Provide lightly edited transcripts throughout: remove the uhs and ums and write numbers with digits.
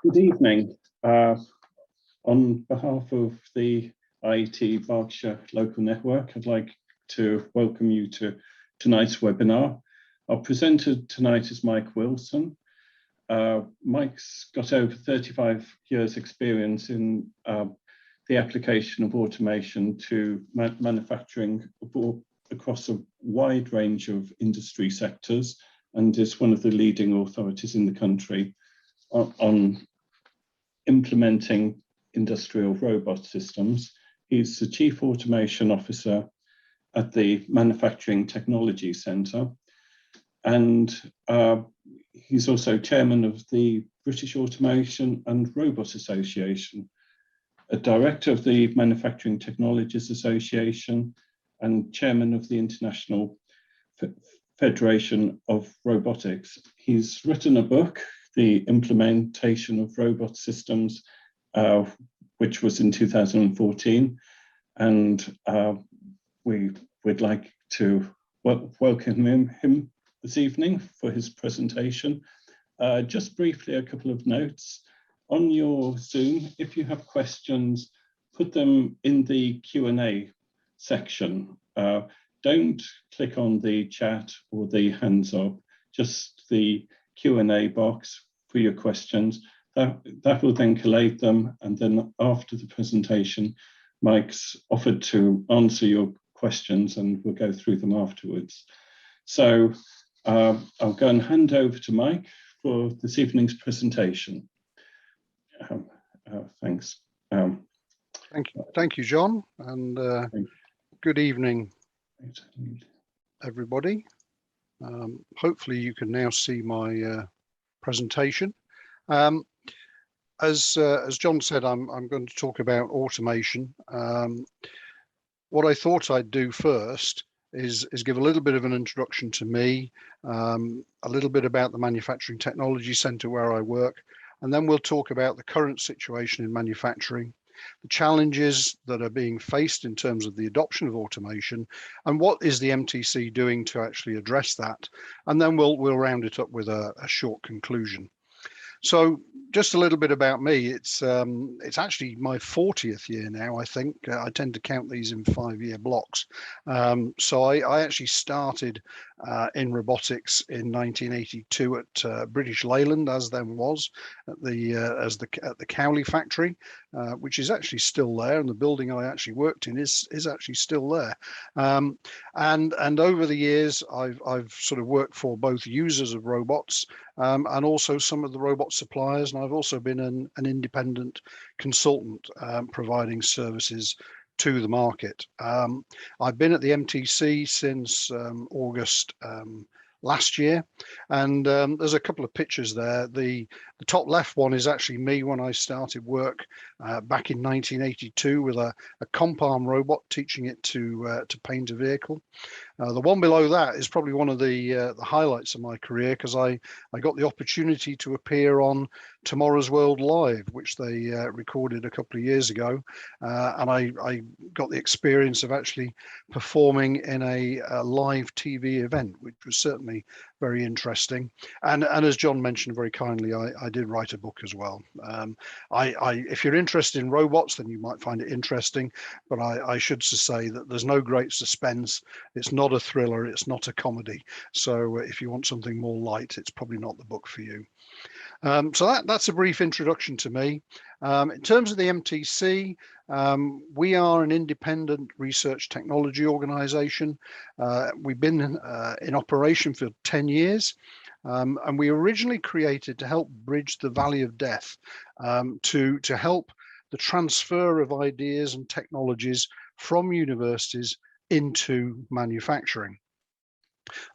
Good evening. On behalf of the IET Berkshire Local Network, I'd like to welcome you to tonight's webinar. Our presenter tonight is Mike Wilson. Mike's got over 35 years experience in the application of automation to manufacturing across a wide range of industry sectors, and is one of the leading authorities in the country on implementing industrial robot systems. He's the Chief Automation Officer at the Manufacturing Technology Centre, and he's also Chairman of the British Automation and Robot Association, a Director of the Manufacturing Technologies Association, and Chairman of the International Federation of Robotics. He's written a book, The Implementation of Robot Systems, which was in 2014, and we'd like to welcome him this evening for his presentation. Just briefly, a couple of notes. On your Zoom, if you have questions, put them in the Q&A section. Don't click on the chat or the hands up, just the Q&A box for your questions. That will then collate them, and then after the presentation, Mike's offered to answer your questions and we'll go through them afterwards. So I'll go and hand over to Mike for this evening's presentation. Thanks. Thank you, John, and good evening, everybody. Hopefully you can now see my presentation. As John said, I'm going to talk about automation. What I thought I'd do first is give a little bit of an introduction to me, a little bit about the Manufacturing Technology Centre where I work, and then we'll talk about the current situation in manufacturing, the challenges that are being faced in terms of the adoption of automation, and what is the MTC doing to actually address that, and then we'll round it up with a short conclusion. So just a little bit about me. It's actually my 40th year now, I think. I tend to count these in 5-year blocks. So I actually started in robotics in 1982 at British Leyland, as then was, at the Cowley factory, which is actually still there, and the building I actually worked in is actually still there. And over the years, I've sort of worked for both users of robots and also some of the robot suppliers, and I've also been an independent consultant providing services to the market. I've been at the MTC since August last year, and there's a couple of pictures there. The top left one is actually me when I started work back in 1982 with a comp-arm robot, teaching it to paint a vehicle. The one below that is probably one of the highlights of my career, because I got the opportunity to appear on Tomorrow's World Live, which they recorded a couple of years ago, and I got the experience of actually performing in a live TV event, which was certainly very interesting. And as John mentioned very kindly, I did write a book as well. If you're interested in robots, then you might find it interesting, but I should say that there's no great suspense. It's not a thriller, it's not a comedy. So if you want something more light, it's probably not the book for you. So that's a brief introduction to me. In terms of the MTC, we are an independent research technology organisation. We've been in operation for 10 years, and we originally created to help bridge the valley of death, to help the transfer of ideas and technologies from universities into manufacturing.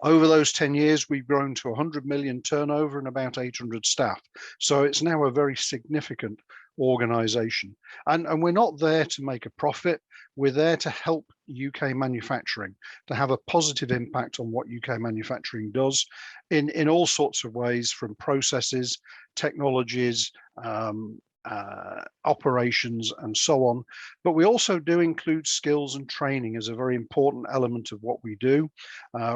Over those 10 years, we've grown to 100 million turnover and about 800 staff. So it's now a very significant organisation. And we're not there to make a profit. We're there to help UK manufacturing, to have a positive impact on what UK manufacturing does in all sorts of ways, from processes, technologies, operations and so on. But we also do include skills and training as a very important element of what we do.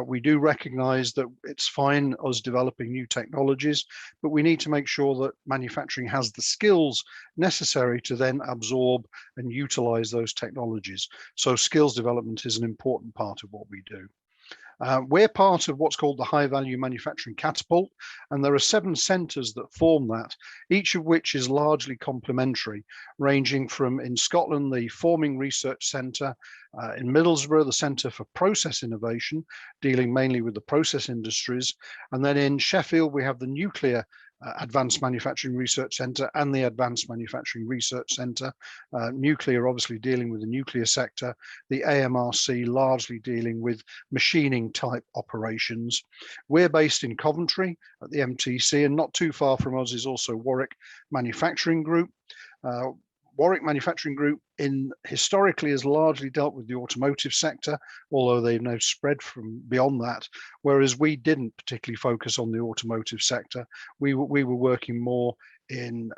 We do recognize that it's fine us developing new technologies, but we need to make sure that manufacturing has the skills necessary to then absorb and utilize those technologies. So skills development is an important part of what we do. We're part of what's called the High Value Manufacturing Catapult, and there are 7 centres that form that, each of which is largely complementary, ranging from, in Scotland, the Forming Research Centre, in Middlesbrough, the Centre for Process Innovation, dealing mainly with the process industries, and then in Sheffield, we have the Nuclear Advanced Manufacturing Research Centre and the Advanced Manufacturing Research Centre. Nuclear obviously dealing with the nuclear sector, the AMRC largely dealing with machining type operations. We're based in Coventry at the MTC, and not too far from us is also Warwick Manufacturing Group. Warwick Manufacturing Group historically has largely dealt with the automotive sector, although they've now spread from beyond that, whereas we didn't particularly focus on the automotive sector. We were working more in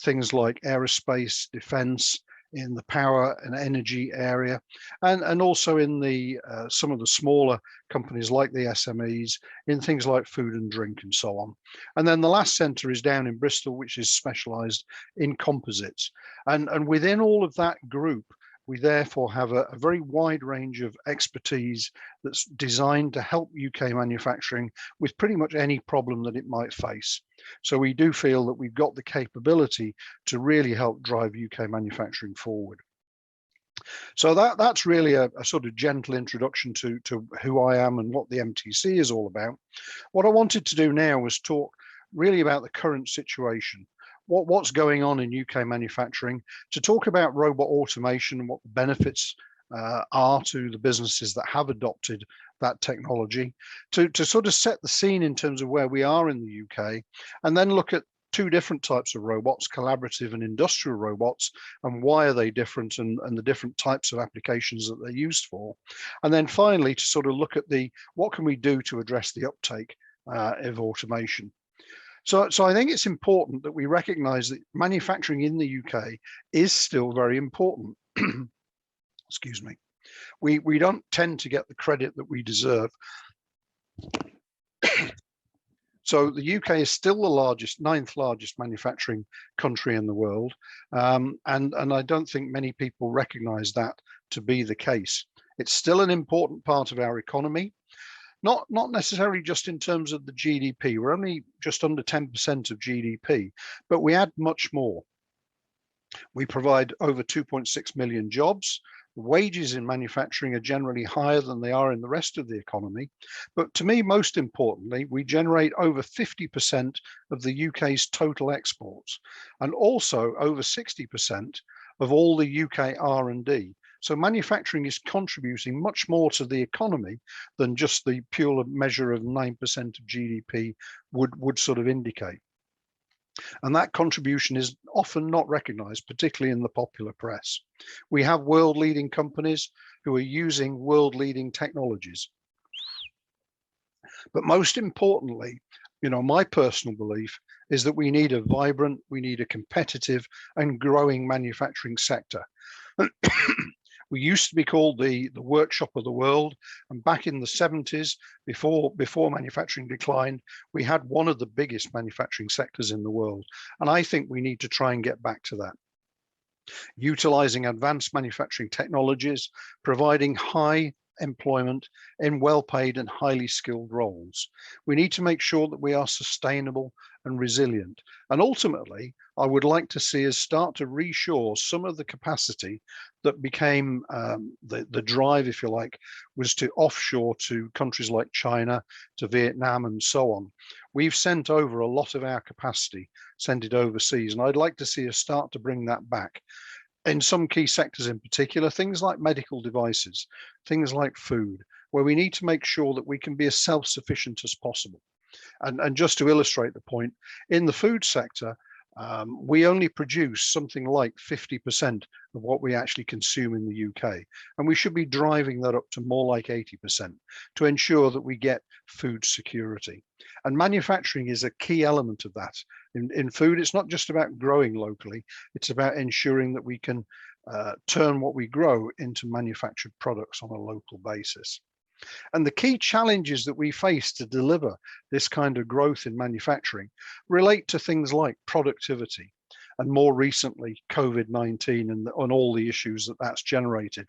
things like aerospace, defense, in the power and energy area, and also in the some of the smaller companies like the SMEs, in things like food and drink and so on. And then the last centre is down in Bristol, which is specialised in composites. And within all of that group, we therefore have a very wide range of expertise that's designed to help UK manufacturing with pretty much any problem that it might face. So we do feel that we've got the capability to really help drive UK manufacturing forward. So that's really a sort of gentle introduction to who I am and what the MTC is all about. What I wanted to do now was talk really about the current situation. What's going on in UK manufacturing, to talk about robot automation and what the benefits are to the businesses that have adopted that technology, to sort of set the scene in terms of where we are in the UK, and then look at 2 different types of robots, collaborative and industrial robots, and why are they different, and the different types of applications that they're used for. And then finally, to sort of look at what can we do to address the uptake of automation. So I think it's important that we recognize that manufacturing in the UK is still very important. Excuse me. We don't tend to get the credit that we deserve. So the UK is still the 9th largest manufacturing country in the world. And I don't think many people recognize that to be the case. It's still an important part of our economy. Not necessarily just in terms of the GDP. We're only just under 10% of GDP, but we add much more. We provide over 2.6 million jobs. Wages in manufacturing are generally higher than they are in the rest of the economy. But to me, most importantly, we generate over 50% of the UK's total exports, and also over 60% of all the UK R&D. So manufacturing is contributing much more to the economy than just the pure measure of 9% of GDP would sort of indicate. And that contribution is often not recognized, particularly in the popular press. We have world-leading companies who are using world-leading technologies. But most importantly, my personal belief is that we need a competitive and growing manufacturing sector. We used to be called the workshop of the world, and back in the 70s, before manufacturing declined, we had one of the biggest manufacturing sectors in the world. And I think we need to try and get back to that. Utilizing advanced manufacturing technologies, providing high employment in well-paid and highly skilled roles. We need to make sure that we are sustainable and resilient. And ultimately, I would like to see us start to reshore some of the capacity that became the drive, if you like, was to offshore to countries like China, to Vietnam, and so on. We've sent over a lot of our capacity, sent it overseas, and I'd like to see us start to bring that back. In some key sectors in particular, things like medical devices, things like food, where we need to make sure that we can be as self-sufficient as possible. And just to illustrate the point, in the food sector, We only produce something like 50% of what we actually consume in the UK. And we should be driving that up to more like 80% to ensure that we get food security. And manufacturing is a key element of that. In food, it's not just about growing locally, it's about ensuring that we can turn what we grow into manufactured products on a local basis. And the key challenges that we face to deliver this kind of growth in manufacturing relate to things like productivity, and more recently, COVID-19 and all the issues that that's generated.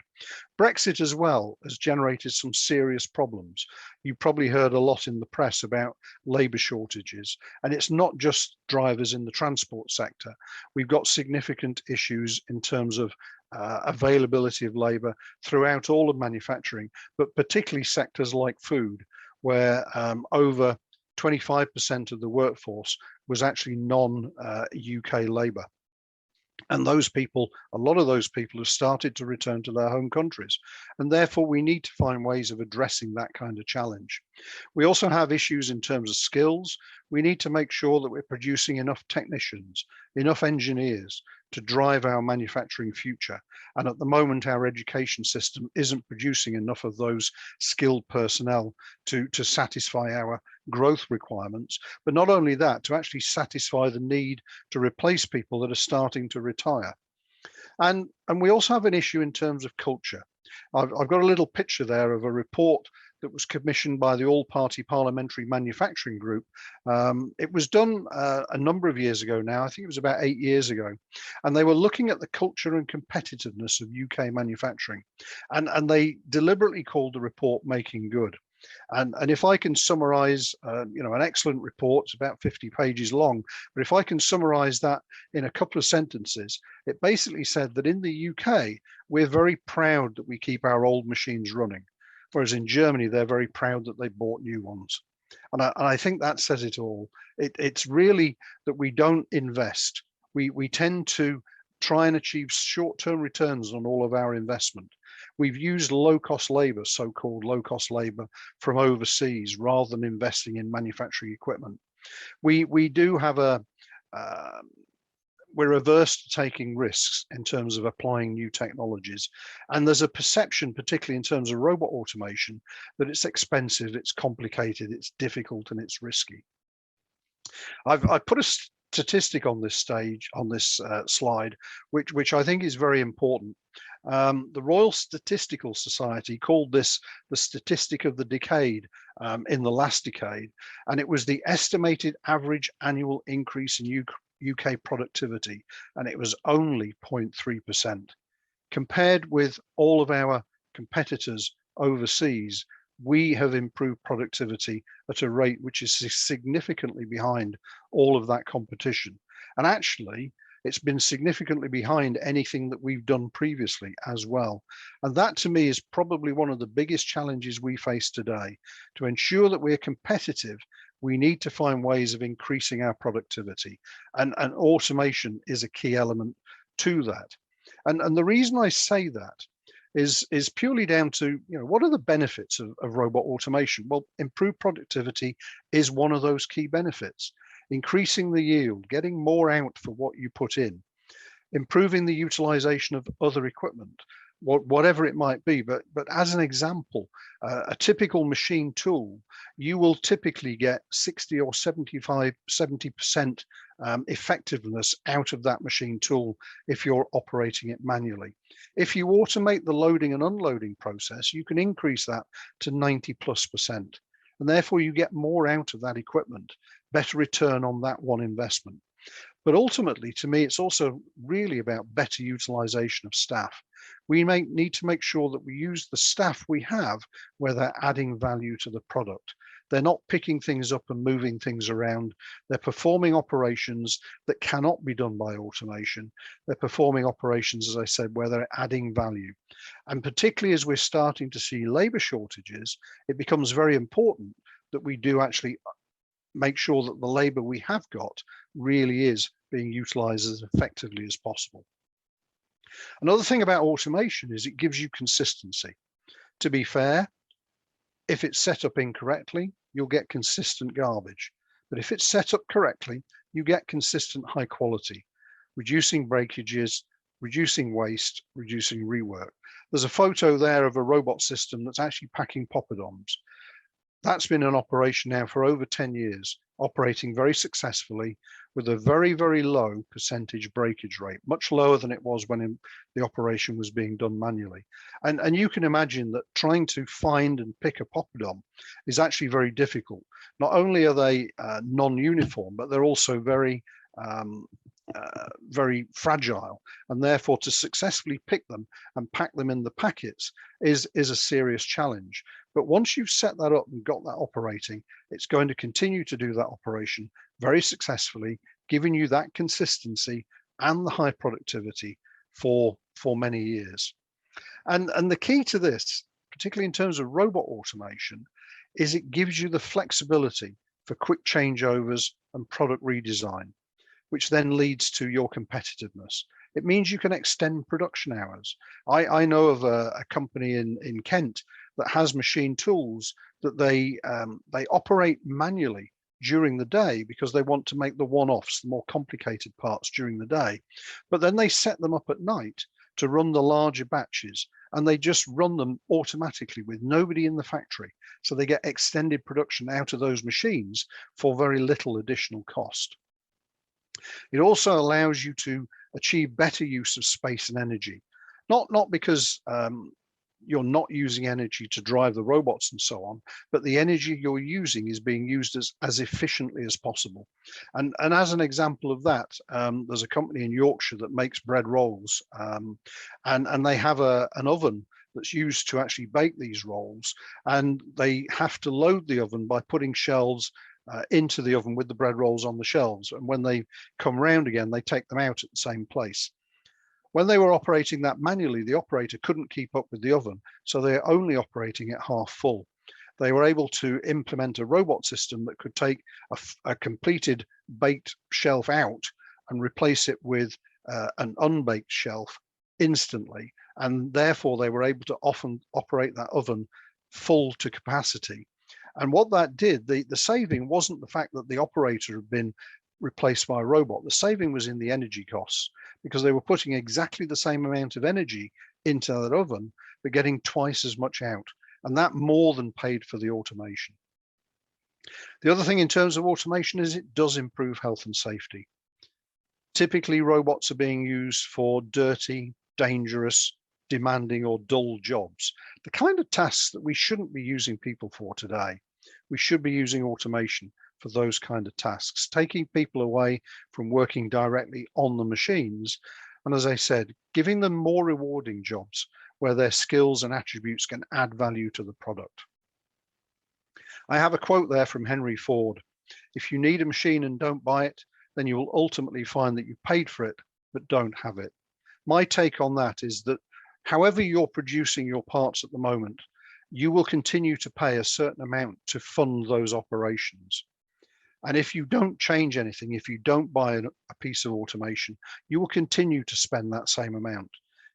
Brexit as well has generated some serious problems. You probably heard a lot in the press about labour shortages, and it's not just drivers in the transport sector. We've got significant issues in terms of availability of labour throughout all of manufacturing, but particularly sectors like food, where over 25% of the workforce was actually non-UK labour. And those people, a lot of those people have started to return to their home countries. And therefore, we need to find ways of addressing that kind of challenge. We also have issues in terms of skills. We need to make sure that we're producing enough technicians, enough engineers to drive our manufacturing future. And at the moment, our education system isn't producing enough of those skilled personnel to satisfy our growth requirements. But not only that, to actually satisfy the need to replace people that are starting to retire. And we also have an issue in terms of culture. I've got a little picture there of a report that was commissioned by the All-Party Parliamentary Manufacturing Group. It was done a number of years ago now. I think it was about 8 years ago. And they were looking at the culture and competitiveness of UK manufacturing. And they deliberately called the report Making Good. And if I can summarize, an excellent report, it's about 50 pages long, but if I can summarize that in a couple of sentences, it basically said that in the UK, we're very proud that we keep our old machines running. Whereas in Germany, they're very proud that they bought new ones. And I think that says it all. It's really that we don't invest. We tend to try and achieve short-term returns on all of our investment. We've used low-cost labor, so-called low-cost labor from overseas, rather than investing in manufacturing equipment. We do have we're averse to taking risks in terms of applying new technologies. And there's a perception, particularly in terms of robot automation, that it's expensive, it's complicated, it's difficult, and it's risky. I've put a statistic on this slide, which I think is very important. The Royal Statistical Society called this the statistic of the decade in the last decade, and it was the estimated average annual increase in UK productivity, and it was only 0.3%. Compared with all of our competitors overseas, we have improved productivity at a rate which is significantly behind all of that competition. And actually, it's been significantly behind anything that we've done previously as well. And that to me is probably one of the biggest challenges we face today. To ensure that we're competitive, we need to find ways of increasing our productivity. And automation is a key element to that. And the reason I say that is purely down to, what are the benefits of robot automation? Well, improved productivity is one of those key benefits. Increasing the yield, getting more out for what you put in, improving the utilization of other equipment, whatever it might be. But as an example, a typical machine tool, you will typically get 60 or 70% effectiveness out of that machine tool if you're operating it manually. If you automate the loading and unloading process, you can increase that to 90+%. And therefore you get more out of that equipment, better return on that one investment. But ultimately, to me, it's also really about better utilization of staff. We need to make sure that we use the staff we have where they're adding value to the product. They're not picking things up and moving things around. They're performing operations that cannot be done by automation. They're performing operations, as I said, where they're adding value. And particularly as we're starting to see labor shortages, it becomes very important that we do actually make sure that the labor we have got really is being utilized as effectively as possible. Another thing about automation is it gives you consistency. To be fair, if it's set up incorrectly, you'll get consistent garbage. But if it's set up correctly, you get consistent high quality, reducing breakages, reducing waste, reducing rework. There's a photo there of a robot system that's actually packing poppadoms. That's been in operation now for over 10 years, operating very successfully with a very, very low percentage breakage rate, much lower than it was when the operation was being done manually. And you can imagine that trying to find and pick a poppadom is actually very difficult. Not only are they non-uniform, but they're also very very fragile, and therefore to successfully pick them and pack them in the packets is a serious challenge. But once you've set that up and got that operating, it's going to continue to do that operation very successfully, giving you that consistency and the high productivity for many years. And the key to this, particularly in terms of robot automation, is it gives you the flexibility for quick changeovers and product redesign, which then leads to your competitiveness. It means you can extend production hours. I know of a company in Kent that has machine tools that they operate manually during the day because they want to make the one-offs, the more complicated parts during the day. But then they set them up at night to run the larger batches, and they just run them automatically with nobody in the factory. So they get extended production out of those machines for very little additional cost. It also allows you to achieve better use of space and energy, not because you're not using energy to drive the robots and so on, but the energy you're using is being used as efficiently as possible. And as an example of that, there's a company in Yorkshire that makes bread rolls, and they have an oven that's used to actually bake these rolls, and they have to load the oven by putting shelves into the oven with the bread rolls on the shelves. And when they come round again, they take them out at the same place. When they were operating that manually, the operator couldn't keep up with the oven, so they're only operating at half full. They were able to implement a robot system that could take a completed baked shelf out and replace it with an unbaked shelf instantly. And therefore, they were able to often operate that oven full to capacity. And what that did, the saving wasn't the fact that the operator had been replaced by a robot. The saving was in the energy costs, because they were putting exactly the same amount of energy into that oven, but getting twice as much out. And that more than paid for the automation. The other thing in terms of automation is it does improve health and safety. Typically, robots are being used for dirty, dangerous, demanding or dull jobs, the kind of tasks that we shouldn't be using people for today. We should be using automation for those kind of tasks, taking people away from working directly on the machines. And as I said, giving them more rewarding jobs where their skills and attributes can add value to the product. I have a quote there from Henry Ford. If you need a machine and don't buy it, then you will ultimately find that you paid for it, but don't have it. My take on that is that however you're producing your parts at the moment, you will continue to pay a certain amount to fund those operations. And if you don't change anything, if you don't buy a piece of automation, you will continue to spend that same amount.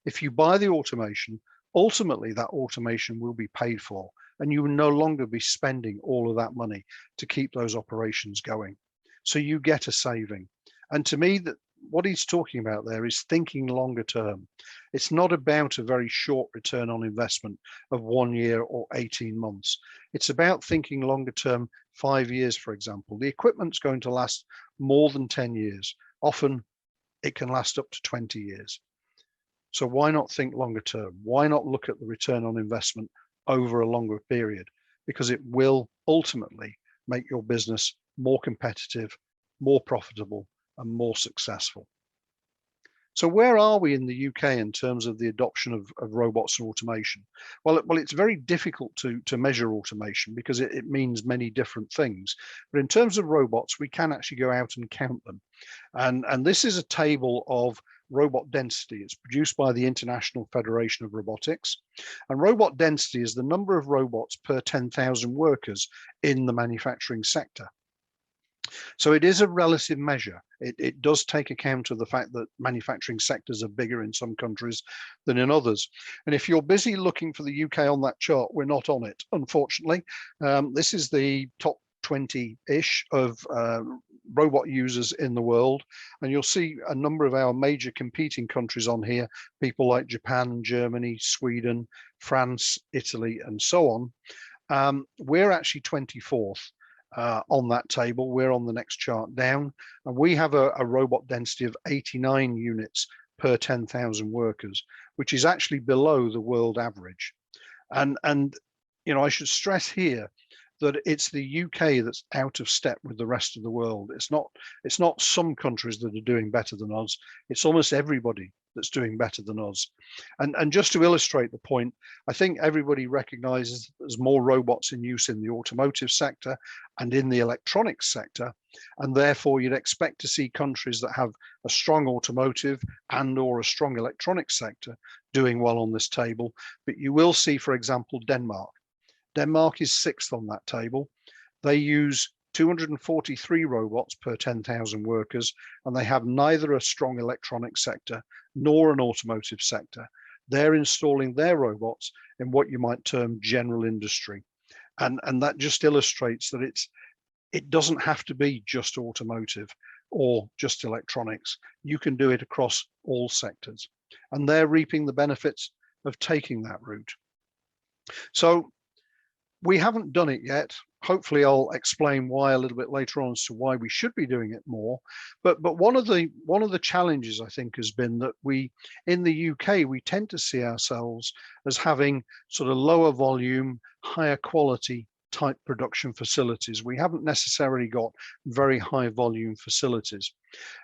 If you buy the automation, ultimately that automation will be paid for, and you will no longer be spending all of that money to keep those operations going. So you get a saving. And to me, that what he's talking about there is thinking longer term. It's not about a very short return on investment of 1 year or 18 months. It's about thinking longer term, 5 years, for example. The equipment's going to last more than 10 years. Often it can last up to 20 years. So why not think longer term? Why not look at the return on investment over a longer period? Because it will ultimately make your business more competitive, more profitable, and more successful. So where are we in the UK in terms of the adoption of robots and automation? Well, it's very difficult to measure automation because it means many different things. But in terms of robots, we can actually go out and count them. And this is a table of robot density. It's produced by the International Federation of Robotics. And robot density is the number of robots per 10,000 workers in the manufacturing sector. So it is a relative measure. It does take account of the fact that manufacturing sectors are bigger in some countries than in others. And if you're busy looking for the UK on that chart, we're not on it, unfortunately. This is the top 20-ish of robot users in the world. And you'll see a number of our major competing countries on here, people like Japan, Germany, Sweden, France, Italy, and so on. We're actually 24th on that table. We're on the next chart down, and we have a robot density of 89 units per 10,000 workers, which is actually below the world average. And you know, I should stress here that it's the UK that's out of step with the rest of the world. It's not some countries that are doing better than us. It's almost everybody that's doing better than us. And just to illustrate the point, I think everybody recognizes there's more robots in use in the automotive sector and in the electronics sector. And therefore you'd expect to see countries that have a strong automotive and or a strong electronics sector doing well on this table. But you will see, for example, Denmark. Denmark is 6th on that table. They use 243 robots per 10,000 workers, and they have neither a strong electronics sector nor an automotive sector. They're installing their robots in what you might term general industry. And that just illustrates that it doesn't have to be just automotive or just electronics. You can do it across all sectors, and they're reaping the benefits of taking that route. So we haven't done it yet. Hopefully I'll explain why a little bit later on as to why we should be doing it more. But one of the challenges, I think, has been that we, in the UK, we tend to see ourselves as having sort of lower volume, higher quality type production facilities. We haven't necessarily got very high volume facilities.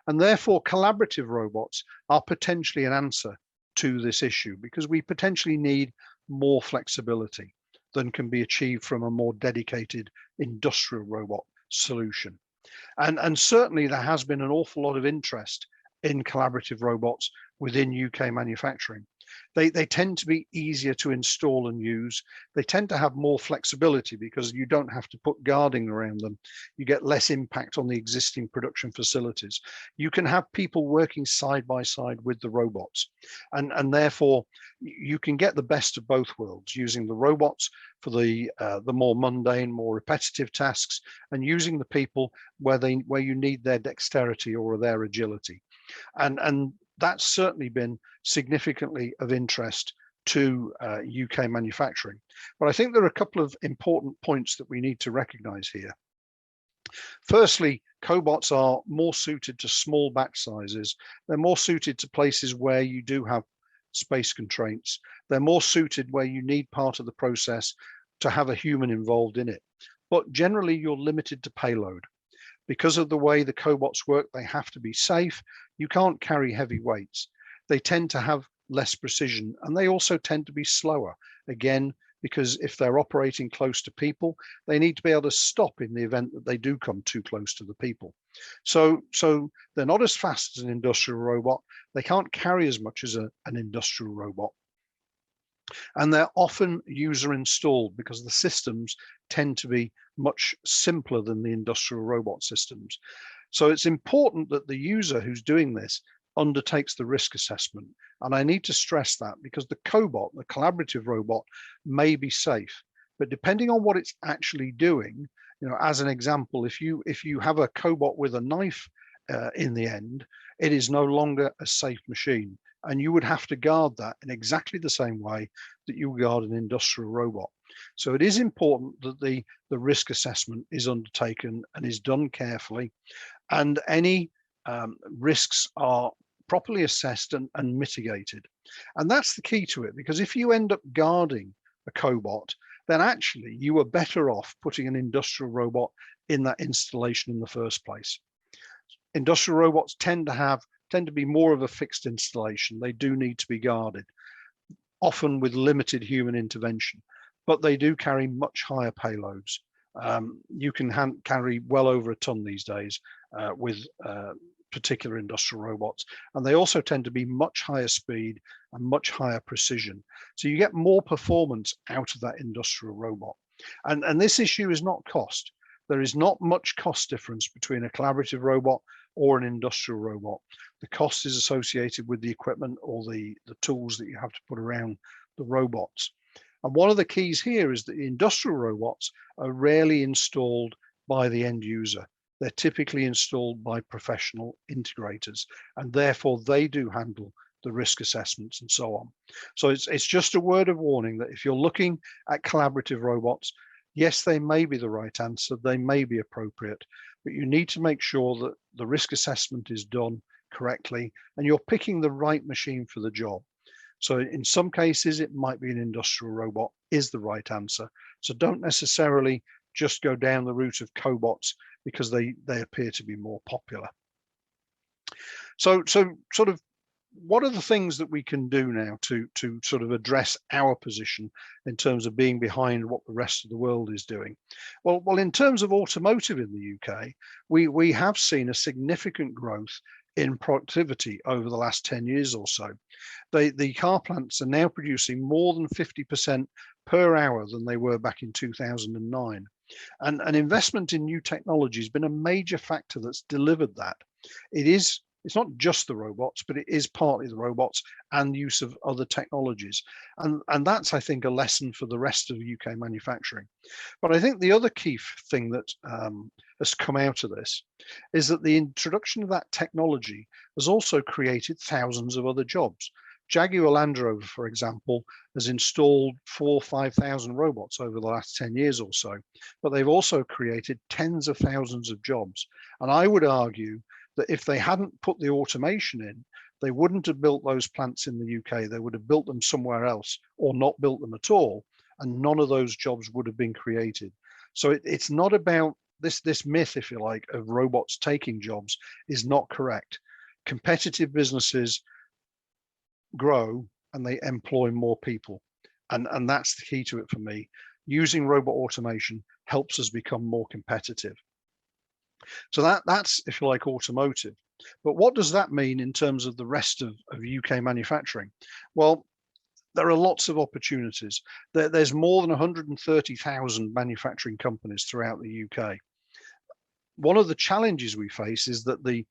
And therefore collaborative robots are potentially an answer to this issue, because we potentially need more flexibility than can be achieved from a more dedicated industrial robot solution. And certainly there has been an awful lot of interest in collaborative robots within UK manufacturing. They tend to be easier to install and use. They tend to have more flexibility because you don't have to put guarding around them. You get less impact on the existing production facilities. You can have people working side by side with the robots. And therefore, you can get the best of both worlds, using the robots for the more mundane, more repetitive tasks, and using the people where you need their dexterity or their agility. And that's certainly been significantly of interest to UK manufacturing. But I think there are a couple of important points that we need to recognize here. Firstly, cobots are more suited to small batch sizes. They're more suited to places where you do have space constraints. They're more suited where you need part of the process to have a human involved in it. But generally, you're limited to payload. Because of the way the cobots work, they have to be safe. You can't carry heavy weights. They tend to have less precision, and they also tend to be slower. Again, because if they're operating close to people, they need to be able to stop in the event that they do come too close to the people. So they're not as fast as an industrial robot. They can't carry as much as an industrial robot. And they're often user installed because the systems tend to be much simpler than the industrial robot systems. So it's important that the user who's doing this undertakes the risk assessment. And I need to stress that because the cobot, the collaborative robot, may be safe, but depending on what it's actually doing, you know, as an example, if you have a cobot with a knife in the end, it is no longer a safe machine. And you would have to guard that in exactly the same way that you guard an industrial robot. So it is important that the risk assessment is undertaken and is done carefully, and any risks are properly assessed and mitigated. And that's the key to it, because if you end up guarding a cobot, then actually you are better off putting an industrial robot in that installation in the first place. Industrial robots tend to be more of a fixed installation. They do need to be guarded, often with limited human intervention, but they do carry much higher payloads. You can carry well over a ton these days with particular industrial robots, and they also tend to be much higher speed and much higher precision. So you get more performance out of that industrial robot. And this issue is not cost. There is not much cost difference between a collaborative robot or an industrial robot. The cost is associated with the equipment or the tools that you have to put around the robots. And one of the keys here is that the industrial robots are rarely installed by the end user. they're typically installed by professional integrators, and therefore they do handle the risk assessments and so on. So it's just a word of warning that if you're looking at collaborative robots, yes, they may be the right answer, they may be appropriate, but you need to make sure that the risk assessment is done correctly and you're picking the right machine for the job. So in some cases, it might be an industrial robot is the right answer. So don't necessarily just go down the route of cobots because they appear to be more popular. So sort of what are the things that we can do now to sort of address our position in terms of being behind what the rest of the world is doing? Well, in terms of automotive in the UK, we have seen a significant growth in productivity over the last 10 years or so. The car plants are now producing more than 50% per hour than they were back in 2009. And investment in new technology has been a major factor that's delivered that. It's not just the robots, but it is partly the robots and use of other technologies. And that's, I think, a lesson for the rest of UK manufacturing. But I think the other key thing that has come out of this is that the introduction of that technology has also created thousands of other jobs. Jaguar Land Rover, for example, has installed 4,000 or 5,000 robots over the last 10 years or so, but they've also created tens of thousands of jobs. And I would argue that if they hadn't put the automation in, they wouldn't have built those plants in the UK. They would have built them somewhere else or not built them at all, and none of those jobs would have been created. So it's not about this myth, if you like, of robots taking jobs is not correct. Competitive businesses grow and they employ more people. And that's the key to it for me. Using robot automation helps us become more competitive. So that's, if you like, automotive. But what does that mean in terms of the rest of UK manufacturing? Well, there are lots of opportunities. There's more than 130,000 manufacturing companies throughout the UK. One of the challenges we face is that the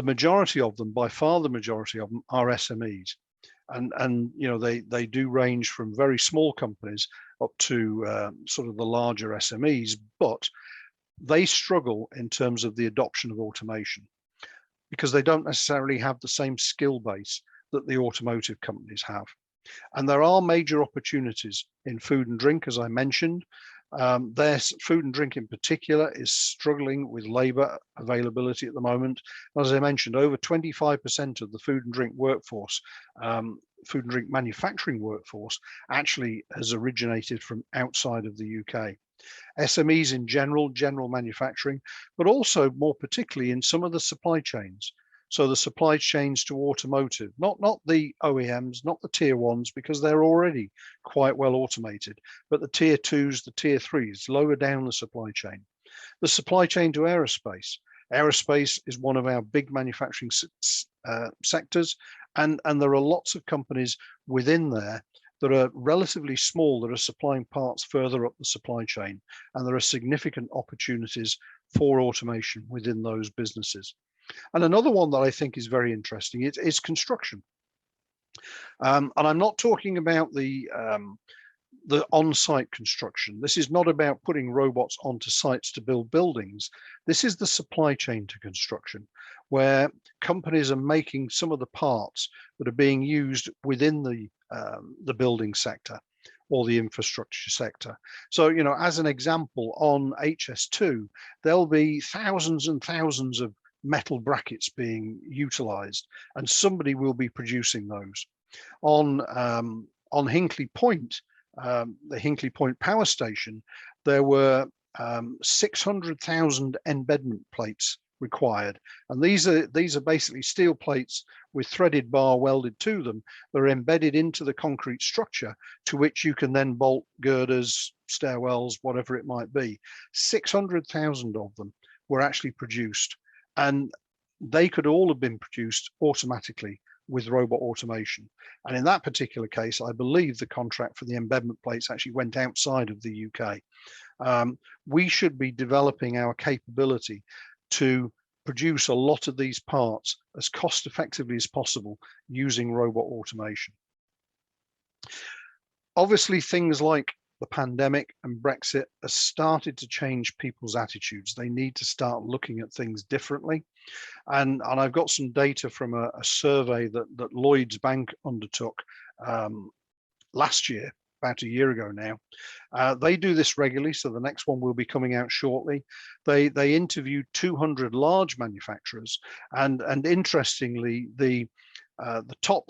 majority of them, by far the majority of them, are SMEs. And you know, they do range from very small companies up to sort of the larger SMEs, but they struggle in terms of the adoption of automation because they don't necessarily have the same skill base that the automotive companies have. And there are major opportunities in food and drink, as I mentioned. There's food and drink in particular is struggling with labor availability at the moment. As I mentioned, over 25% of the food and drink workforce, food and drink manufacturing workforce, actually has originated from outside of the UK. SMEs in general manufacturing, but also more particularly in some of the supply chains. So the supply chains to automotive, not the OEMs, not the tier ones, because they're already quite well automated, but the tier twos, the tier threes, lower down the supply chain. The supply chain to aerospace. Aerospace is one of our big manufacturing sectors, and there are lots of companies within there that are relatively small that are supplying parts further up the supply chain. And there are significant opportunities for automation within those businesses. And another one that I think is very interesting is construction. And I'm not talking about the on-site construction. This is not about putting robots onto sites to build buildings. This is the supply chain to construction, where companies are making some of the parts that are being used within the building sector or the infrastructure sector. So, you know, as an example, on HS2, there'll be thousands and thousands of metal brackets being utilized, and somebody will be producing those. On Hinkley Point, the Hinkley Point power station, there were 600,000 embedment plates required, and these are basically steel plates with threaded bar welded to them. They're embedded into the concrete structure to which you can then bolt girders, stairwells, whatever it might be. 600,000 of them were actually produced, and they could all have been produced automatically with robot automation. And in that particular case, I believe the contract for the embedment plates actually went outside of the UK. We should be developing our capability to produce a lot of these parts as cost effectively as possible using robot automation. Obviously, things like the pandemic and Brexit has started to change people's attitudes. They need to start looking at things differently. And I've got some data from a survey that Lloyds Bank undertook last year, about a year ago now. They do this regularly, so the next one will be coming out shortly. They interviewed 200 large manufacturers, and interestingly, the top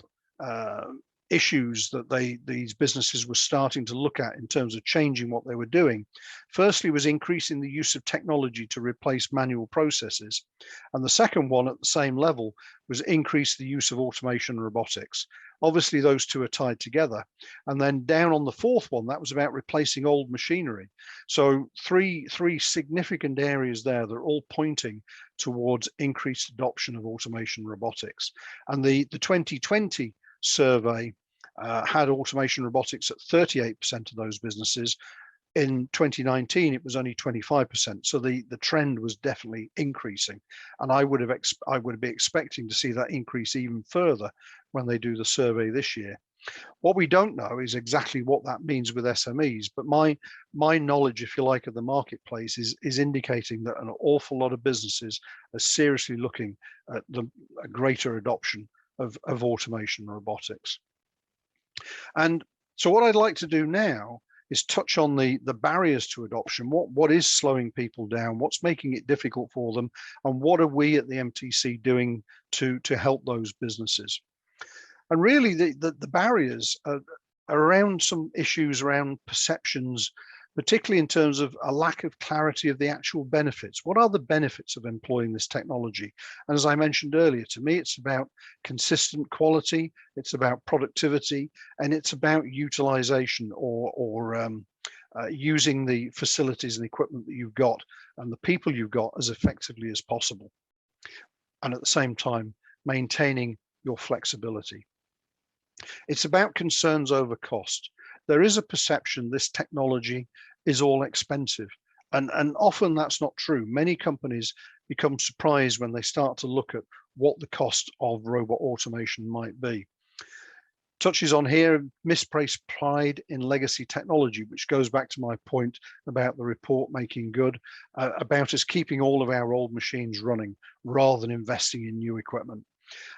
issues that these businesses were starting to look at in terms of changing what they were doing, firstly was increasing the use of technology to replace manual processes, and the second one at the same level was increase the use of automation and robotics. Obviously those two are tied together. And then down on the fourth one, that was about replacing old machinery. So three significant areas there that are all pointing towards increased adoption of automation and robotics. And the 2020 survey had automation robotics at 38% of those businesses. In 2019, it was only 25%. So the trend was definitely increasing. And I would be expecting to see that increase even further when they do the survey this year. What we don't know is exactly what that means with SMEs, but my knowledge, if you like, of the marketplace is indicating that an awful lot of businesses are seriously looking at a greater adoption of automation and robotics. And so what I'd like to do now is touch on the barriers to adoption. What is slowing people down? What's making it difficult for them? And what are we at the MTC doing to help those businesses? And really the barriers are around some issues around perceptions, particularly in terms of a lack of clarity of the actual benefits. What are the benefits of employing this technology? And as I mentioned earlier, to me, it's about consistent quality, it's about productivity, and it's about utilization or using the facilities and equipment that you've got and the people you've got as effectively as possible. And at the same time, maintaining your flexibility. It's about concerns over cost. There is a perception this technology is all expensive, and often that's not true. Many companies become surprised when they start to look at what the cost of robot automation might be. Touches on here misplaced pride in legacy technology, which goes back to my point about the report making good, about us keeping all of our old machines running rather than investing in new equipment.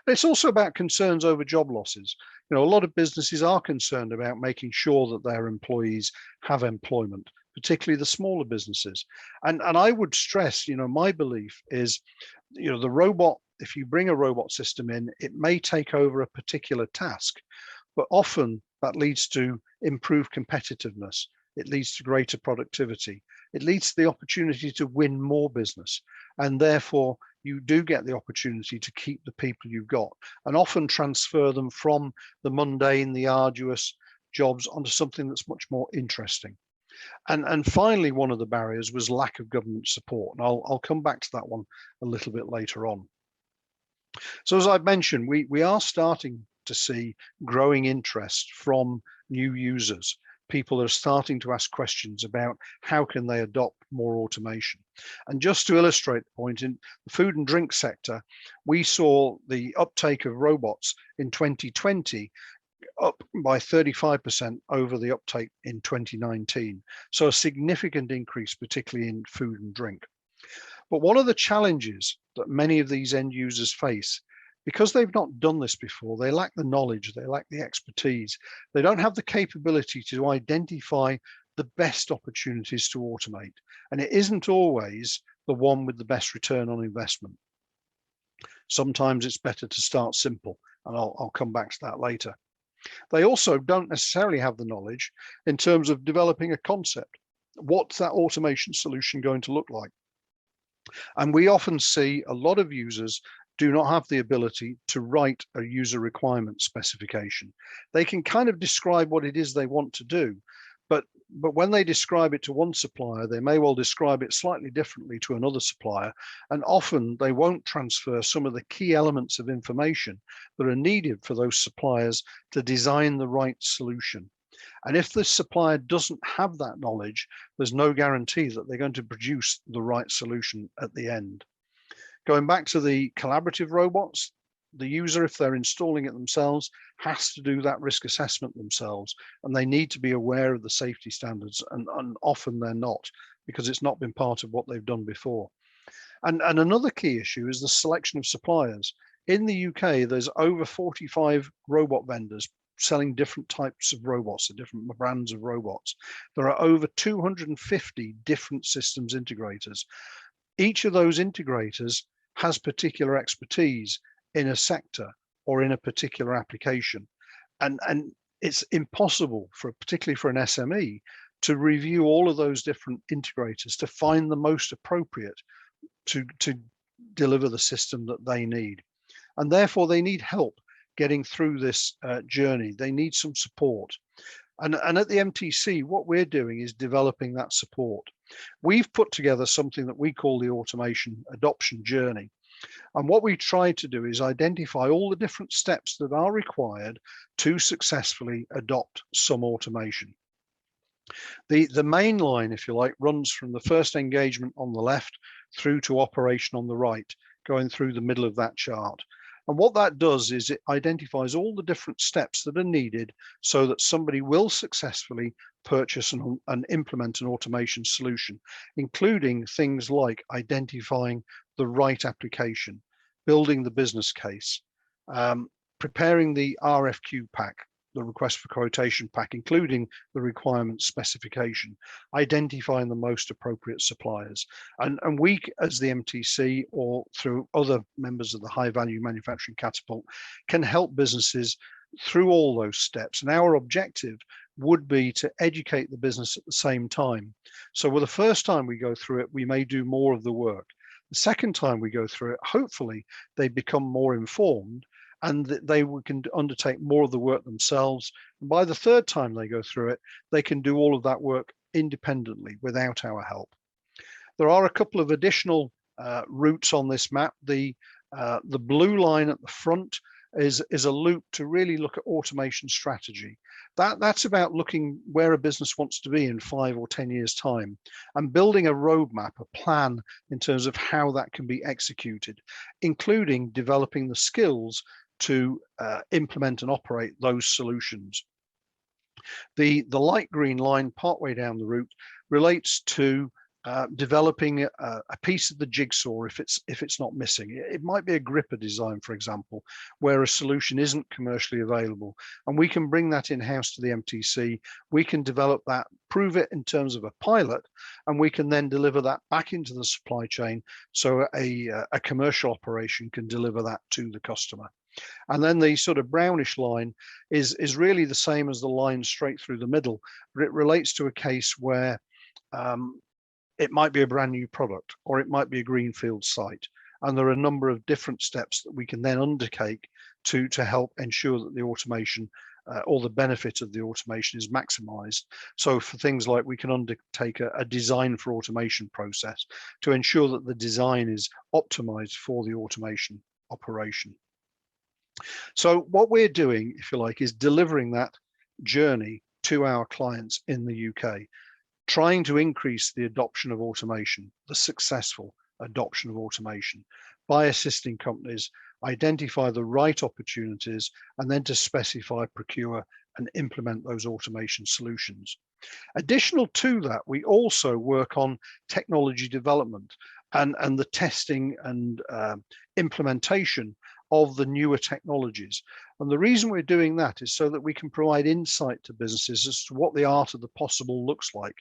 It's also about concerns over job losses. You know, a lot of businesses are concerned about making sure that their employees have employment, particularly the smaller businesses. And I would stress, you know, my belief is, you know, the robot, if you bring a robot system in, it may take over a particular task, but often that leads to improved competitiveness. It leads to greater productivity. It leads to the opportunity to win more business. And therefore, you do get the opportunity to keep the people you've got and often transfer them from the mundane, the arduous jobs onto something that's much more interesting. And finally, one of the barriers was lack of government support. And I'll come back to that one a little bit later on. So as I've mentioned, we are starting to see growing interest from new users. People are starting to ask questions about how can they adopt more automation. And just to illustrate the point, in the food and drink sector, we saw the uptake of robots in 2020 up by 35% over the uptake in 2019. So a significant increase, particularly in food and drink. But one of the challenges that many of these end users face, because they've not done this before, they lack the knowledge, they lack the expertise, they don't have the capability to identify the best opportunities to automate. And it isn't always the one with the best return on investment. Sometimes it's better to start simple, and I'll come back to that later. They also don't necessarily have the knowledge in terms of developing a concept. What's that automation solution going to look like? And we often see a lot of users do not have the ability to write a user requirement specification. They can kind of describe what it is they want to do, but when they describe it to one supplier, they may well describe it slightly differently to another supplier, and often they won't transfer some of the key elements of information that are needed for those suppliers to design the right solution. And if the supplier doesn't have that knowledge, there's no guarantee that they're going to produce the right solution at the end. Going back to the collaborative robots, The user, if they're installing it themselves, has to do that risk assessment themselves, and they need to be aware of the safety standards, and often they're not, because it's not been part of what they've done before. And another key issue is the selection of suppliers. In the UK, there's over 45 robot vendors selling different types of robots, different brands of robots. There are over 250 different systems integrators. Each of those integrators has particular expertise in a sector or in a particular application. And it's impossible, particularly for an SME, to review all of those different integrators to find the most appropriate to deliver the system that they need. And therefore they need help getting through this journey. They need some support. And at the MTC, what we're doing is developing that support. We've put together something that we call the automation adoption journey. And what we try to do is identify all the different steps that are required to successfully adopt some automation. The main line, if you like, runs from the first engagement on the left through to operation on the right, going through the middle of that chart. And what that does is it identifies all the different steps that are needed so that somebody will successfully purchase and implement an automation solution, including things like identifying the right application, building the business case, preparing the RFQ pack, the request for quotation pack, including the requirements specification, identifying the most appropriate suppliers. And we, as the MTC, or through other members of the high value manufacturing catapult, can help businesses through all those steps. And our objective would be to educate the business at the same time. So with the first time we go through it, we may do more of the work. The second time we go through it, hopefully they become more informed and that they can undertake more of the work themselves. And by the third time they go through it, they can do all of that work independently without our help. There are a couple of additional routes on this map. The blue line at the front is a loop to really look at automation strategy. That's about looking where a business wants to be in 5 or 10 years' time and building a roadmap, a plan in terms of how that can be executed, including developing the skills to implement and operate those solutions. The light green line partway down the route relates to developing a piece of the jigsaw if it's not missing. It might be a gripper design, for example, where a solution isn't commercially available, and we can bring that in-house to the MTC. We can develop that, prove it in terms of a pilot, and we can then deliver that back into the supply chain so a commercial operation can deliver that to the customer. And then the sort of brownish line is really the same as the line straight through the middle, but it relates to a case where it might be a brand new product, or it might be a greenfield site. And there are a number of different steps that we can then undertake to help ensure that the automation or the benefit of the automation is maximized. So for things like, we can undertake a design for automation process to ensure that the design is optimized for the automation operation. So what we're doing, if you like, is delivering that journey to our clients in the UK, trying to increase the adoption of automation, the successful adoption of automation, by assisting companies identify the right opportunities and then to specify, procure, and implement those automation solutions. Additional to that, we also work on technology development and the testing and implementation of the newer technologies. And the reason we're doing that is so that we can provide insight to businesses as to what the art of the possible looks like,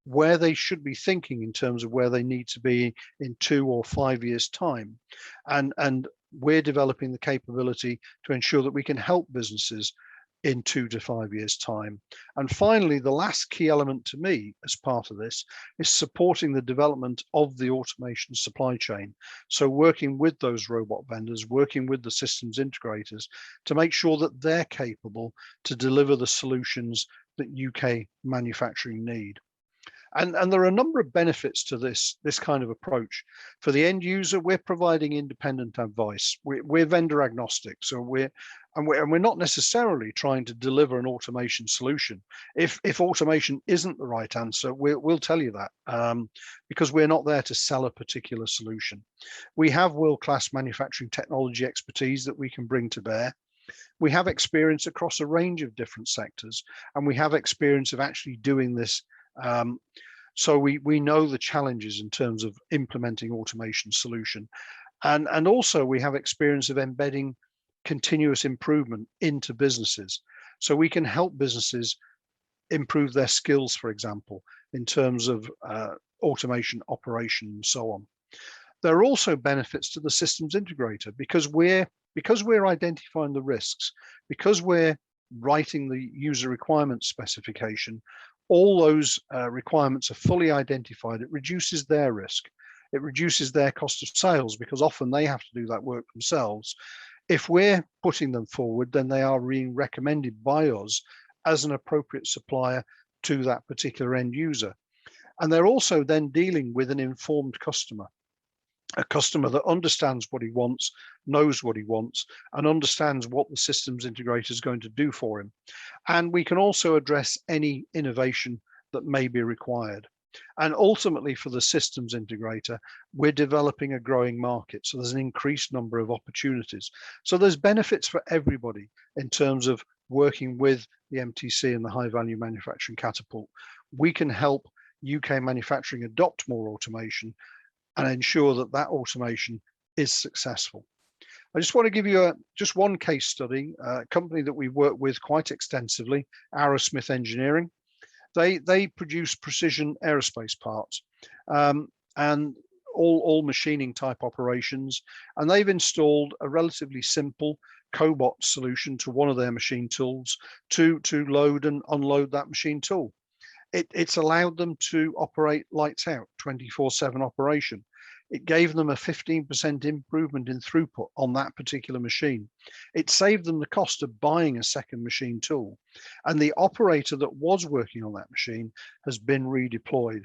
where they should be thinking in terms of where they need to be in 2 or 5 years' time. And we're developing the capability to ensure that we can help businesses in 2 to 5 years' time. And finally, the last key element to me as part of this is supporting the development of the automation supply chain. So working with those robot vendors, working with the systems integrators to make sure that they're capable to deliver the solutions that UK manufacturing need. And there are a number of benefits to this kind of approach. For the end user, we're providing independent advice. We're vendor agnostic, so we're not necessarily trying to deliver an automation solution. If automation isn't the right answer, we'll tell you that, because we're not there to sell a particular solution. We have world-class manufacturing technology expertise that we can bring to bear. We have experience across a range of different sectors, and we have experience of actually doing this. So we know the challenges in terms of implementing automation solution. And also we have experience of embedding continuous improvement into businesses. So we can help businesses improve their skills, for example, in terms of automation operation and so on. There are also benefits to the systems integrator because we're identifying the risks, because we're writing the user requirements specification. All those requirements are fully identified. It reduces their risk. It reduces their cost of sales because often they have to do that work themselves. If we're putting them forward, then they are being recommended by us as an appropriate supplier to that particular end user. And they're also then dealing with an informed customer, a customer that understands what he wants, knows what he wants, and understands what the systems integrator is going to do for him. And we can also address any innovation that may be required. And ultimately for the systems integrator, we're developing a growing market. So there's an increased number of opportunities. So there's benefits for everybody in terms of working with the MTC and the high value manufacturing catapult. We can help UK manufacturing adopt more automation and ensure that that automation is successful. I just want to give you just one case study, a company that we work with quite extensively, Aerosmith Engineering. They produce precision aerospace parts and all machining type operations. And they've installed a relatively simple cobot solution to one of their machine tools to load and unload that machine tool. It's allowed them to operate lights out, 24/7 operation. It gave them a 15% improvement in throughput on that particular machine. It saved them the cost of buying a second machine tool. And the operator that was working on that machine has been redeployed.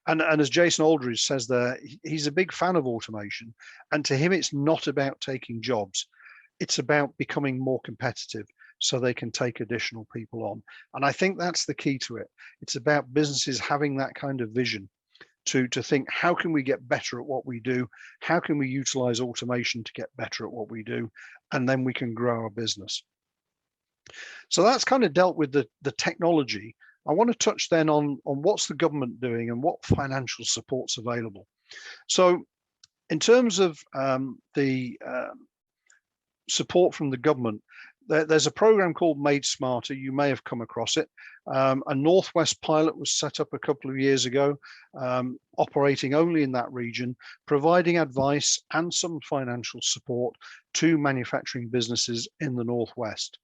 And as Jason Aldridge says there, he's a big fan of automation. And to him, it's not about taking jobs. It's about becoming more competitive so they can take additional people on. And I think that's the key to it. It's about businesses having that kind of vision to think, how can we get better at what we do? How can we utilize automation to get better at what we do? And then we can grow our business. So that's kind of dealt with the technology. I want to touch then on what's the government doing and what financial support's available. So in terms of the support from the government, there's a program called Made Smarter. You may have come across it. A Northwest pilot was set up a couple of years ago, operating only in that region, providing advice and some financial support to manufacturing businesses in the Northwest.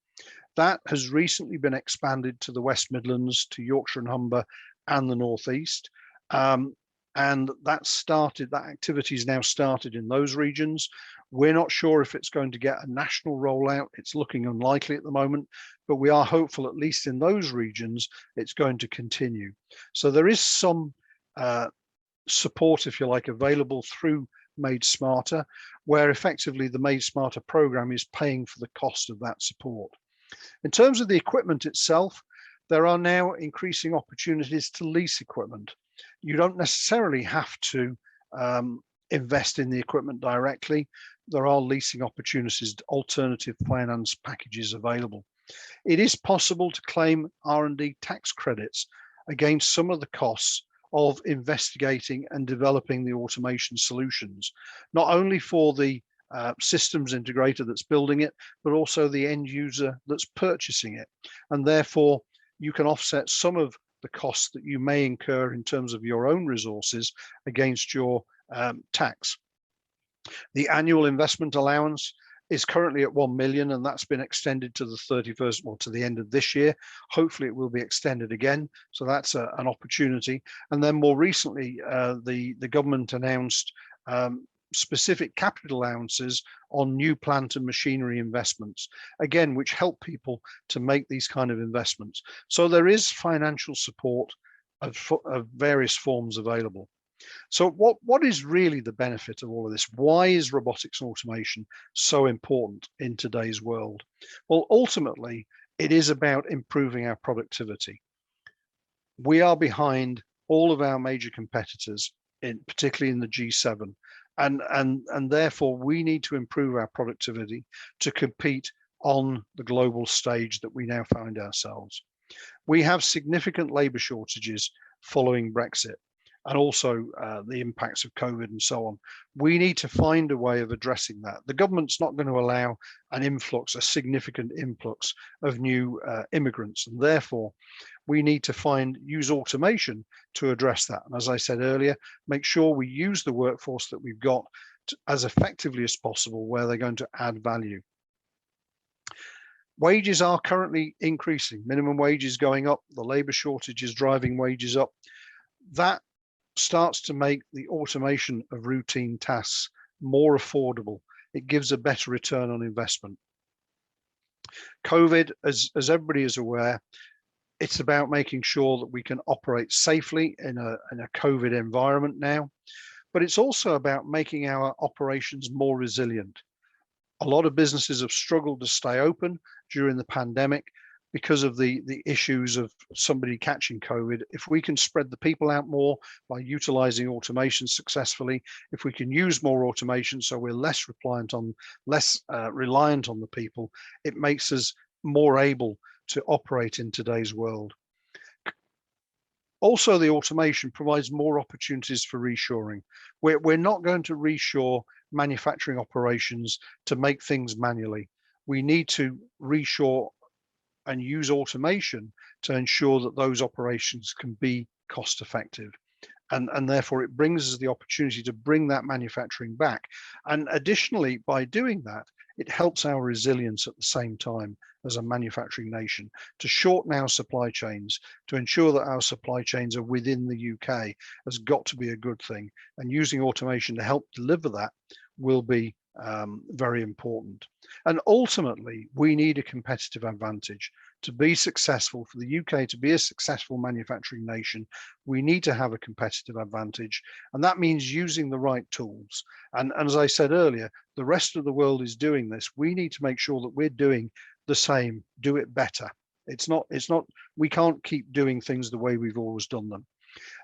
That has recently been expanded to the West Midlands, to Yorkshire and Humber, and the Northeast. And that activity is now started in those regions. We're not sure if it's going to get a national rollout. It's looking unlikely at the moment, but we are hopeful, at least in those regions, it's going to continue. So there is some support, if you like, available through Made Smarter, where effectively the Made Smarter program is paying for the cost of that support. In terms of the equipment itself, there are now increasing opportunities to lease equipment. You don't necessarily have to invest in the equipment directly. There are leasing opportunities, alternative finance packages available. It is possible to claim R&D tax credits against some of the costs of investigating and developing the automation solutions, not only for the systems integrator that's building it, but also the end user that's purchasing it. And therefore, you can offset some of the costs that you may incur in terms of your own resources against your tax. The annual investment allowance is currently at 1 million, and that's been extended to the 31st, well, to the end of this year. Hopefully it will be extended again. So that's an opportunity. And then more recently, the government announced specific capital allowances on new plant and machinery investments, again, which help people to make these kind of investments. So there is financial support of various forms available. So what is really the benefit of all of this? Why is robotics and automation so important in today's world? Well, ultimately, it is about improving our productivity. We are behind all of our major competitors, particularly in the G7, and therefore we need to improve our productivity to compete on the global stage that we now find ourselves. We have significant labour shortages following Brexit, and also the impacts of COVID and so on. We need to find a way of addressing that. The government's not going to allow a significant influx of new immigrants, and therefore we need to use automation to address that. And as I said earlier, make sure we use the workforce that we've got as effectively as possible where they're going to add value. Wages are currently increasing, minimum wages going up, the labour shortage is driving wages up. That starts to make the automation of routine tasks more affordable. It gives a better return on investment. COVID, as everybody is aware, it's about making sure that we can operate safely in a COVID environment now, but it's also about making our operations more resilient. A lot of businesses have struggled to stay open during the pandemic because of the issues of somebody catching COVID. If we can spread the people out more by utilizing automation successfully, if we can use more automation so we're less reliant on the people, it makes us more able to operate in today's world. Also, the automation provides more opportunities for reshoring. We're not going to reshore manufacturing operations to make things manually. We need to reshore and use automation to ensure that those operations can be cost effective. And therefore it brings us the opportunity to bring that manufacturing back. And additionally, by doing that, it helps our resilience at the same time as a manufacturing nation to shorten our supply chains, to ensure that our supply chains are within the UK has got to be a good thing. And using automation to help deliver that will be very important. And ultimately, we need a competitive advantage. To be successful, for the UK to be a successful manufacturing nation, we need to have a competitive advantage. And that means using the right tools. And as I said earlier, the rest of the world is doing this. We need to make sure that we're doing the same, do it better. We can't keep doing things the way we've always done them.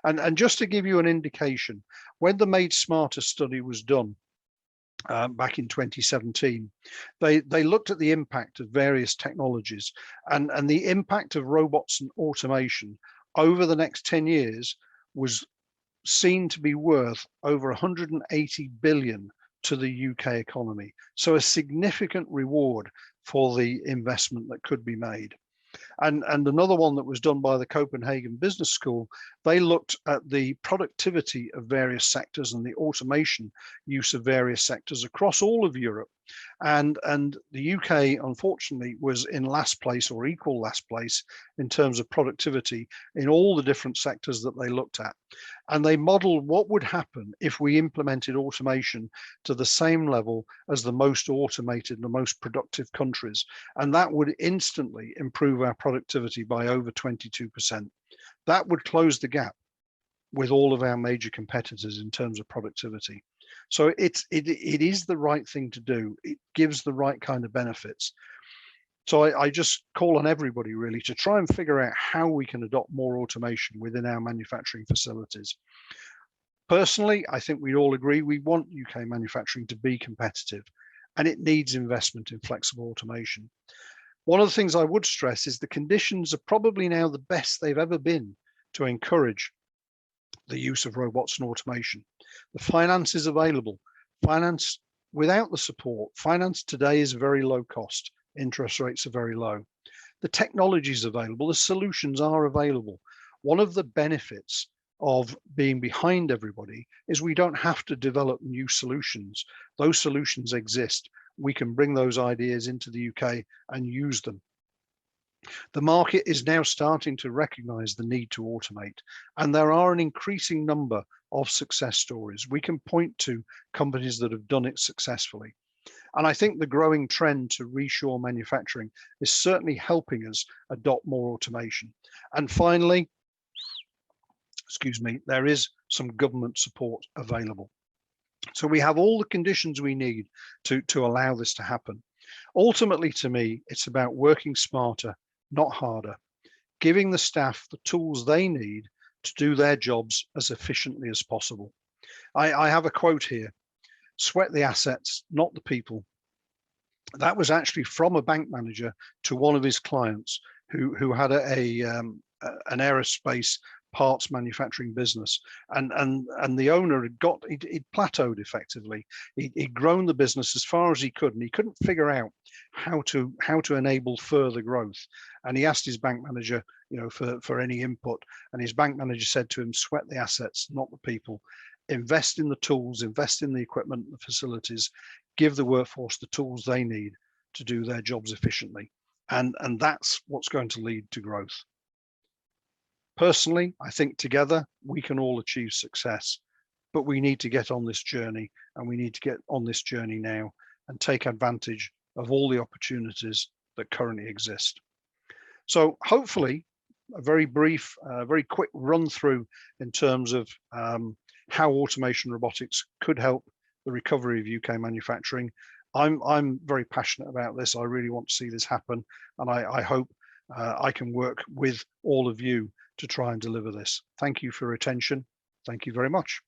And just to give you an indication, when the Made Smarter study was done, back in 2017, they looked at the impact of various technologies and the impact of robots and automation over the next 10 years was seen to be worth over 180 billion to the UK economy. So a significant reward for the investment that could be made. And another one that was done by the Copenhagen Business School, they looked at the productivity of various sectors and the automation use of various sectors across all of Europe. And the UK, unfortunately, was in last place or equal last place in terms of productivity in all the different sectors that they looked at. And they modeled what would happen if we implemented automation to the same level as the most automated and the most productive countries. And that would instantly improve our productivity by over 22%. That would close the gap with all of our major competitors in terms of productivity. So it is the right thing to do. It gives the right kind of benefits. So I just call on everybody really to try and figure out how we can adopt more automation within our manufacturing facilities. Personally, I think we all agree we want UK manufacturing to be competitive, and it needs investment in flexible automation. One of the things I would stress is the conditions are probably now the best they've ever been to encourage the use of robots and automation. The finance is available. Finance without the support, finance today is very low cost. Interest rates are very low. The technology is available. The solutions are available. One of the benefits of being behind everybody is we don't have to develop new solutions. Those solutions exist. We can bring those ideas into the UK and use them. The market is now starting to recognize the need to automate, and there are an increasing number of success stories. We can point to companies that have done it successfully. And I think the growing trend to reshore manufacturing is certainly helping us adopt more automation. And finally, excuse me, there is some government support available. So we have all the conditions we need to allow this to happen. Ultimately, to me, it's about working smarter, not harder, giving the staff the tools they need to do their jobs as efficiently as possible. I have a quote here: sweat the assets, not the people. That was actually from a bank manager to one of his clients who had an aerospace parts manufacturing business, and the owner he'd plateaued effectively. He'd grown the business as far as he could, and he couldn't figure out how to enable further growth. And he asked his bank manager, for any input, and his bank manager said to him, sweat the assets, not the people. Invest in the tools, invest in the equipment, the facilities, give the workforce the tools they need to do their jobs efficiently. And that's what's going to lead to growth. Personally, I think together we can all achieve success, but we need to get on this journey, and we need to get on this journey now and take advantage of all the opportunities that currently exist. So hopefully a very brief, very quick run through in terms of how automation robotics could help the recovery of UK manufacturing. I'm very passionate about this. I really want to see this happen, and I hope I can work with all of you to try and deliver this. Thank you for your attention. Thank you very much.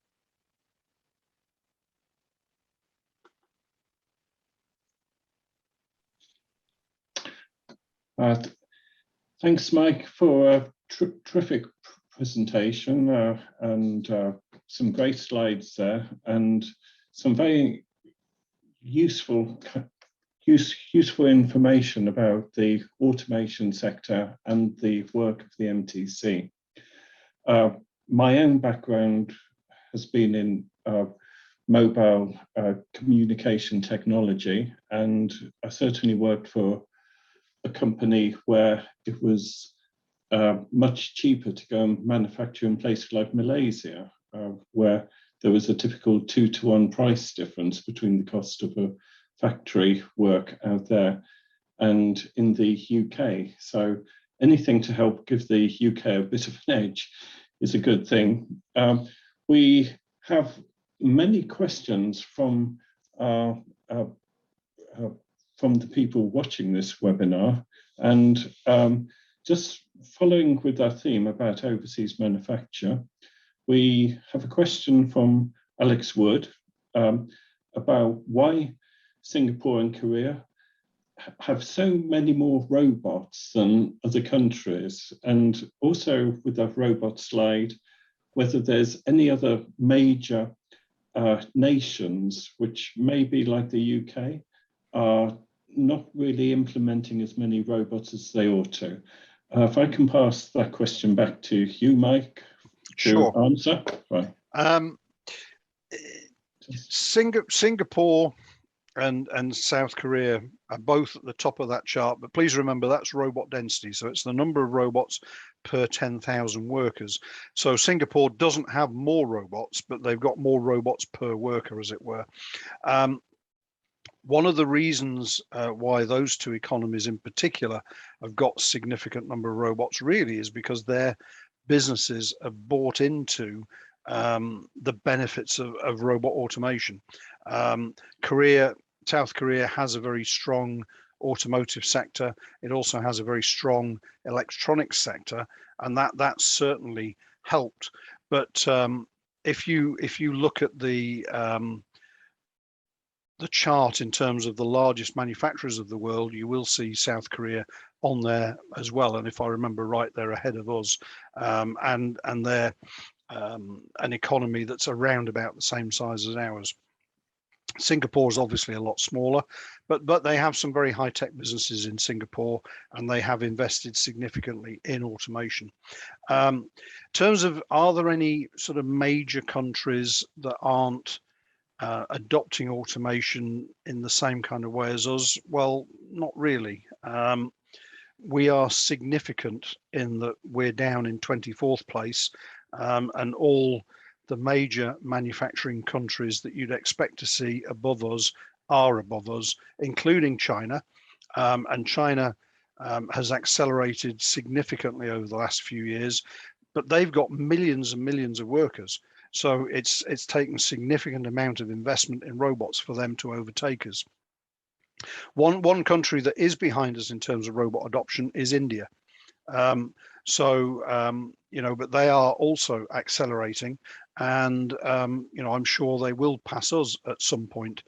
Thanks, Mike, for a terrific presentation and some great slides there, and some very useful information about the automation sector and the work of the MTC. My own background has been in mobile communication technology, and I certainly worked for a company where it was much cheaper to go and manufacture in places like Malaysia, where there was a typical 2-to-1 price difference between the cost of a factory work out there and in the UK. So anything to help give the UK a bit of an edge is a good thing. We have many questions from the people watching this webinar, and just following with our theme about overseas manufacture, we have a question from Alex Wood about why Singapore and Korea have so many more robots than other countries, and also with our robot slide, whether there's any other major nations which may be like the UK are not really implementing as many robots as they ought to. If I can pass that question back to you, Mike, to Sure. answer. Right. Singapore and South Korea are both at the top of that chart, but please remember that's robot density, so it's the number of robots per 10,000 workers. So Singapore doesn't have more robots, but they've got more robots per worker, as it were. One of the reasons why those two economies in particular have got significant number of robots really is because their businesses have bought into the benefits of robot automation. South Korea has a very strong automotive sector. It also has a very strong electronics sector, and that's certainly helped. But if you look at the chart in terms of the largest manufacturers of the world, you will see South Korea on there as well. And if I remember right, they're ahead of us, and they're an economy that's around about the same size as ours. Singapore is obviously a lot smaller, but they have some very high-tech businesses in Singapore, and they have invested significantly in automation. In terms of, are there any sort of major countries that aren't adopting automation in the same kind of way as us? Well, not really. We are significant in that we're down in 24th place, and all the major manufacturing countries that you'd expect to see above us are above us, including China. And China has accelerated significantly over the last few years. but they've got millions and millions of workers. So it's taken a significant amount of investment in robots for them to overtake us. One country that is behind us in terms of robot adoption is India. But they are also accelerating, and I'm sure they will pass us at some point.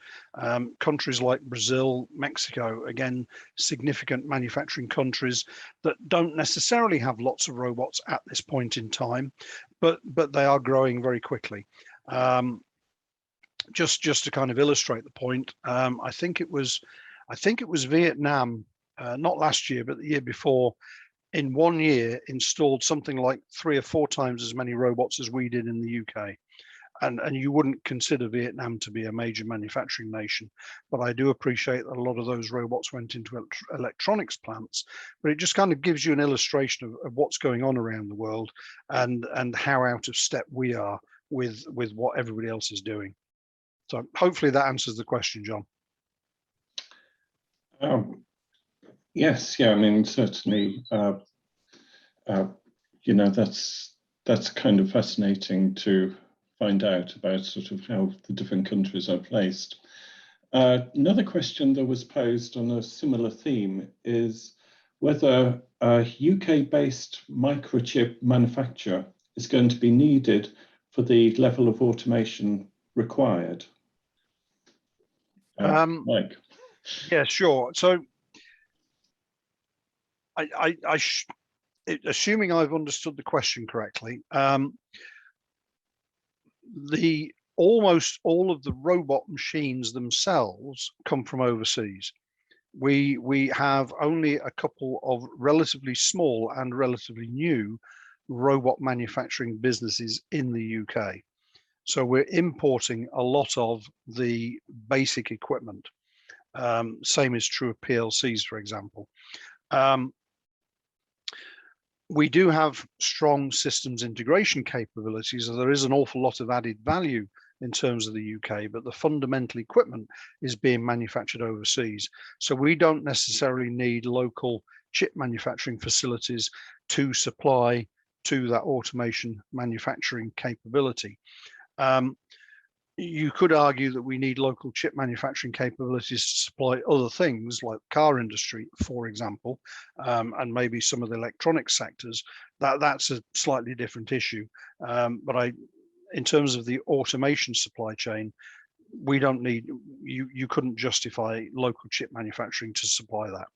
Countries like Brazil, Mexico, again, significant manufacturing countries that don't necessarily have lots of robots at this point in time, but they are growing very quickly. Just to kind of illustrate the point, I think it was Vietnam, not last year, but the year before, in 1 year installed something like 3 or 4 times as many robots as we did in the UK. And you wouldn't consider Vietnam to be a major manufacturing nation, but I do appreciate that a lot of those robots went into electronics plants. But it just kind of gives you an illustration of what's going on around the world, and how out of step we are with what everybody else is doing. So hopefully that answers the question, John. Yes, yeah, I mean, certainly, that's kind of fascinating to find out about sort of how the different countries are placed. Another question that was posed on a similar theme is whether a UK-based microchip manufacturer is going to be needed for the level of automation required. Mike. Yeah, sure. So assuming I've understood the question correctly, almost all of the robot machines themselves come from overseas. We have only a couple of relatively small and relatively new robot manufacturing businesses in the UK. So we're importing a lot of the basic equipment. Same is true of PLCs, for example. We do have strong systems integration capabilities, so there is an awful lot of added value in terms of the UK, but the fundamental equipment is being manufactured overseas. So we don't necessarily need local chip manufacturing facilities to supply to that automation manufacturing capability. You could argue that we need local chip manufacturing capabilities to supply other things like car industry, for example, and maybe some of the electronic sectors. That's a slightly different issue. But in terms of the automation supply chain, we don't need, you couldn't justify local chip manufacturing to supply that.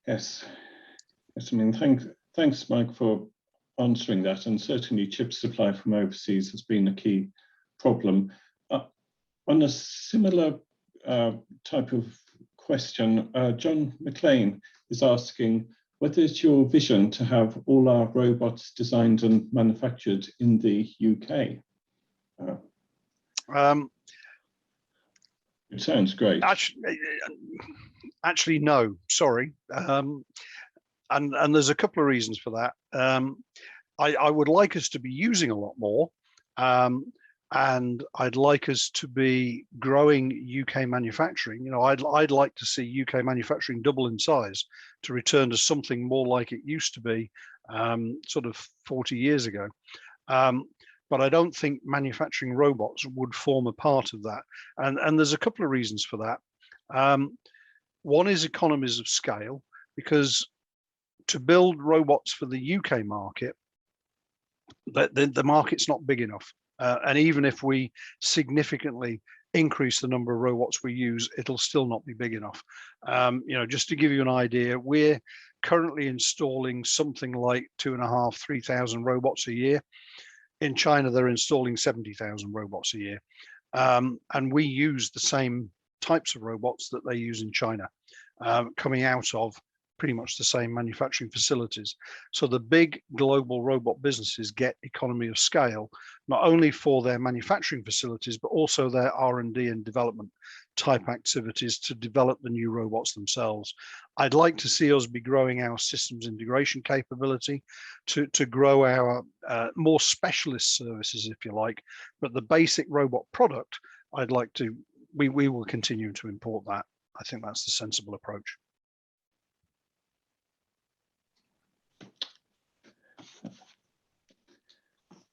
Yes. Yes, I mean, thanks, Mike, for answering that. And certainly chip supply from overseas has been a key problem. On a similar type of question, John McLean is asking whether it's your vision to have all our robots designed and manufactured in the UK. It sounds great. Actually, no, sorry. And there's a couple of reasons for that. I would like us to be using a lot more, and I'd like us to be growing UK manufacturing. I'd like to see UK manufacturing double in size to return to something more like it used to be sort of 40 years ago. But I don't think manufacturing robots would form a part of that. And there's a couple of reasons for that. One is economies of scale, because to build robots for the UK market, the market's not big enough. And even if we significantly increase the number of robots we use, it'll still not be big enough. Just to give you an idea, we're currently installing something like 2,500, 3,000 robots a year. In China, they're installing 70,000 robots a year. And we use the same types of robots that they use in China, coming out of pretty much the same manufacturing facilities. So the big global robot businesses get economy of scale, not only for their manufacturing facilities, but also their R&D and development type activities to develop the new robots themselves. I'd like to see us be growing our systems integration capability to grow our more specialist services, if you like, but the basic robot product, we will continue to import that. I think that's the sensible approach.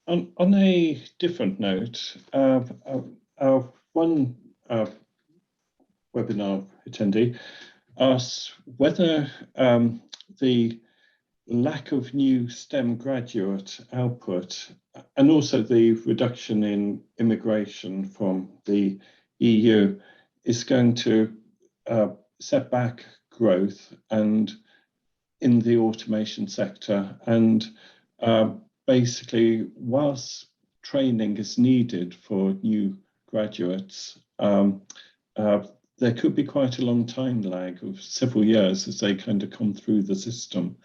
On a different note, one webinar attendee asked whether the lack of new STEM graduate output and also the reduction in immigration from the EU is going to set back growth and in the automation sector. And basically, whilst training is needed for new graduates, there could be quite a long time lag of several years as they kind of come through the system.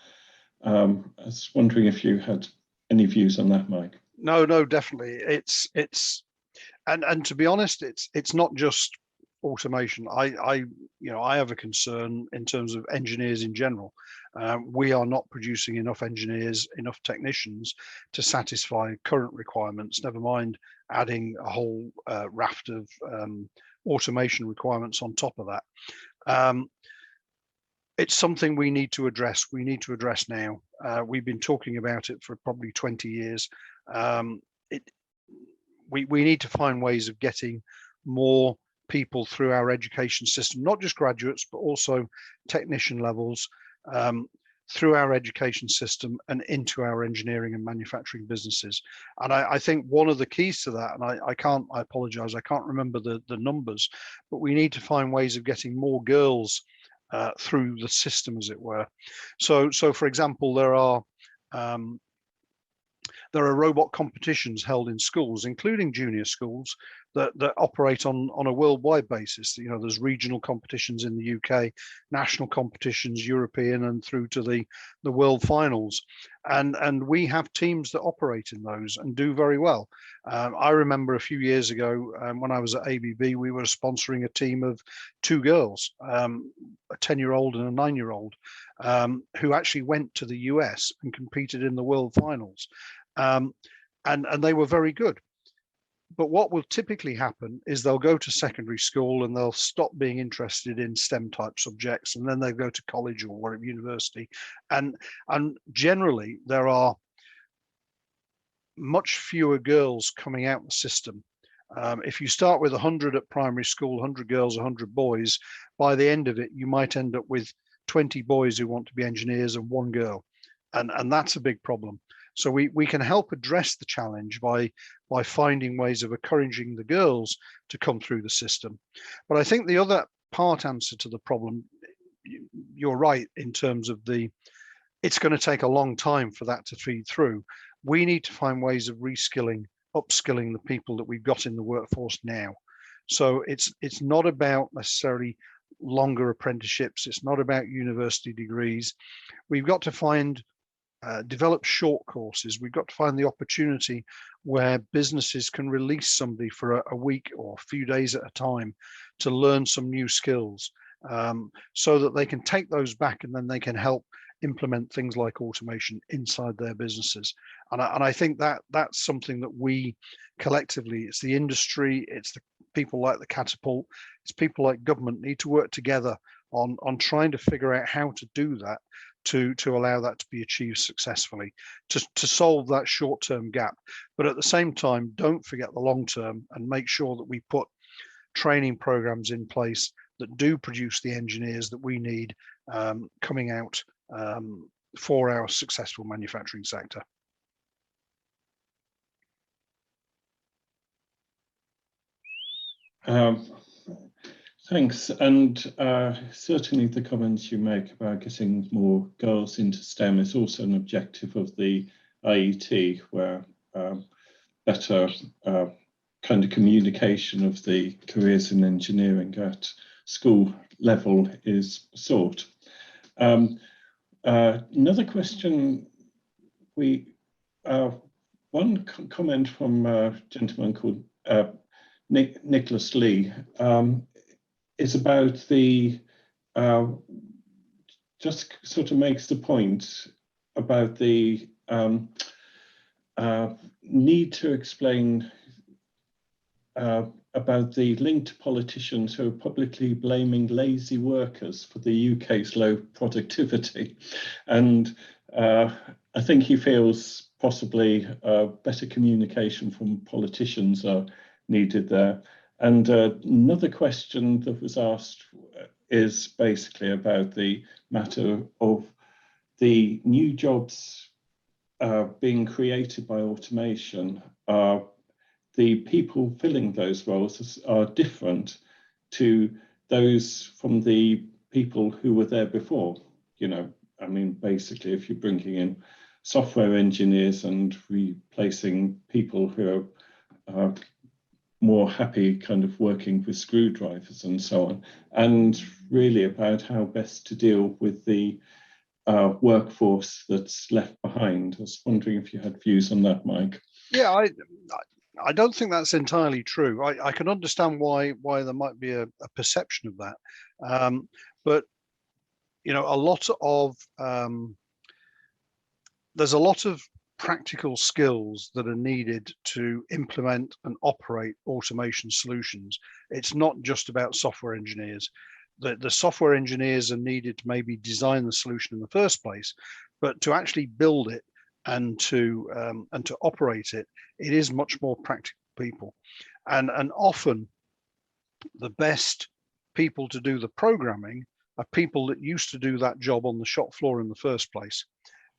I was wondering if you had any views on that, Mike. No, definitely. And to be honest, it's not just automation. I have a concern in terms of engineers in general. We are not producing enough engineers, enough technicians to satisfy current requirements, never mind adding a whole raft of automation requirements on top of that. It's something we need to address. We need to address now. We've been talking about it for probably 20 years. We need to find ways of getting more people through our education system, not just graduates, but also technician levels, through our education system and into our engineering and manufacturing businesses. And I think one of the keys to that, and I apologize, I can't remember the numbers, but we need to find ways of getting more girls through the system, as it were. So for example, there are robot competitions held in schools, including junior schools, that operate on a worldwide basis. You know, there's regional competitions in the UK, national competitions, European, and through to the world finals. And we have teams that operate in those and do very well. I remember a few years ago when I was at ABB, we were sponsoring a team of two girls, a 10-year-old and a 9-year-old, who actually went to the US and competed in the world finals. And they were very good. But what will typically happen is they'll go to secondary school and they'll stop being interested in STEM type subjects, and then they go to college or whatever, university. And generally there are much fewer girls coming out the system. If you start with 100 at primary school, 100 girls, 100 boys, by the end of it, you might end up with 20 boys who want to be engineers and one girl. And that's a big problem. So we can help address the challenge by finding ways of encouraging the girls to come through the system. But I think the other answer to the problem, you're right in terms of it's going to take a long time for that to feed through. We need to find ways of reskilling, upskilling the people that we've got in the workforce now. So it's not about necessarily longer apprenticeships. It's not about university degrees. We've got to develop short courses. We've got to find the opportunity where businesses can release somebody for a week or a few days at a time to learn some new skills, so that they can take those back and then they can help implement things like automation inside their businesses. And I think that's something that we collectively, it's the industry, it's the people like the Catapult, it's people like government, need to work together on trying to figure out how to do that, to allow that to be achieved successfully, to solve that short-term gap. But at the same time, don't forget the long-term and make sure that we put training programs in place that do produce the engineers that we need coming out for our successful manufacturing sector. Thanks. And certainly the comments you make about getting more girls into STEM is also an objective of the IET, where better kind of communication of the careers in engineering at school level is sought. Another question, one comment from a gentleman called Nicholas Lee, is about just sort of makes the point about the need to explain about the link to politicians who are publicly blaming lazy workers for the UK's low productivity. And I think he feels possibly better communication from politicians are needed there. And another question that was asked is basically about the matter of the new jobs being created by automation. The people filling those roles are different to those from the people who were there before. You know, I mean, basically, if you're bringing in software engineers and replacing people who are more happy kind of working with screwdrivers and so on, and really about how best to deal with the workforce that's left behind. I was wondering if you had views on that, Mike. Yeah, I don't think that's entirely true. I can understand why there might be a perception of that, but you know, there's a lot of practical skills that are needed to implement and operate automation solutions. It's not just about software engineers. The software engineers are needed to maybe design the solution in the first place, but to actually build it and to operate it, it is much more practical people, and often the best people to do the programming are people that used to do that job on the shop floor in the first place,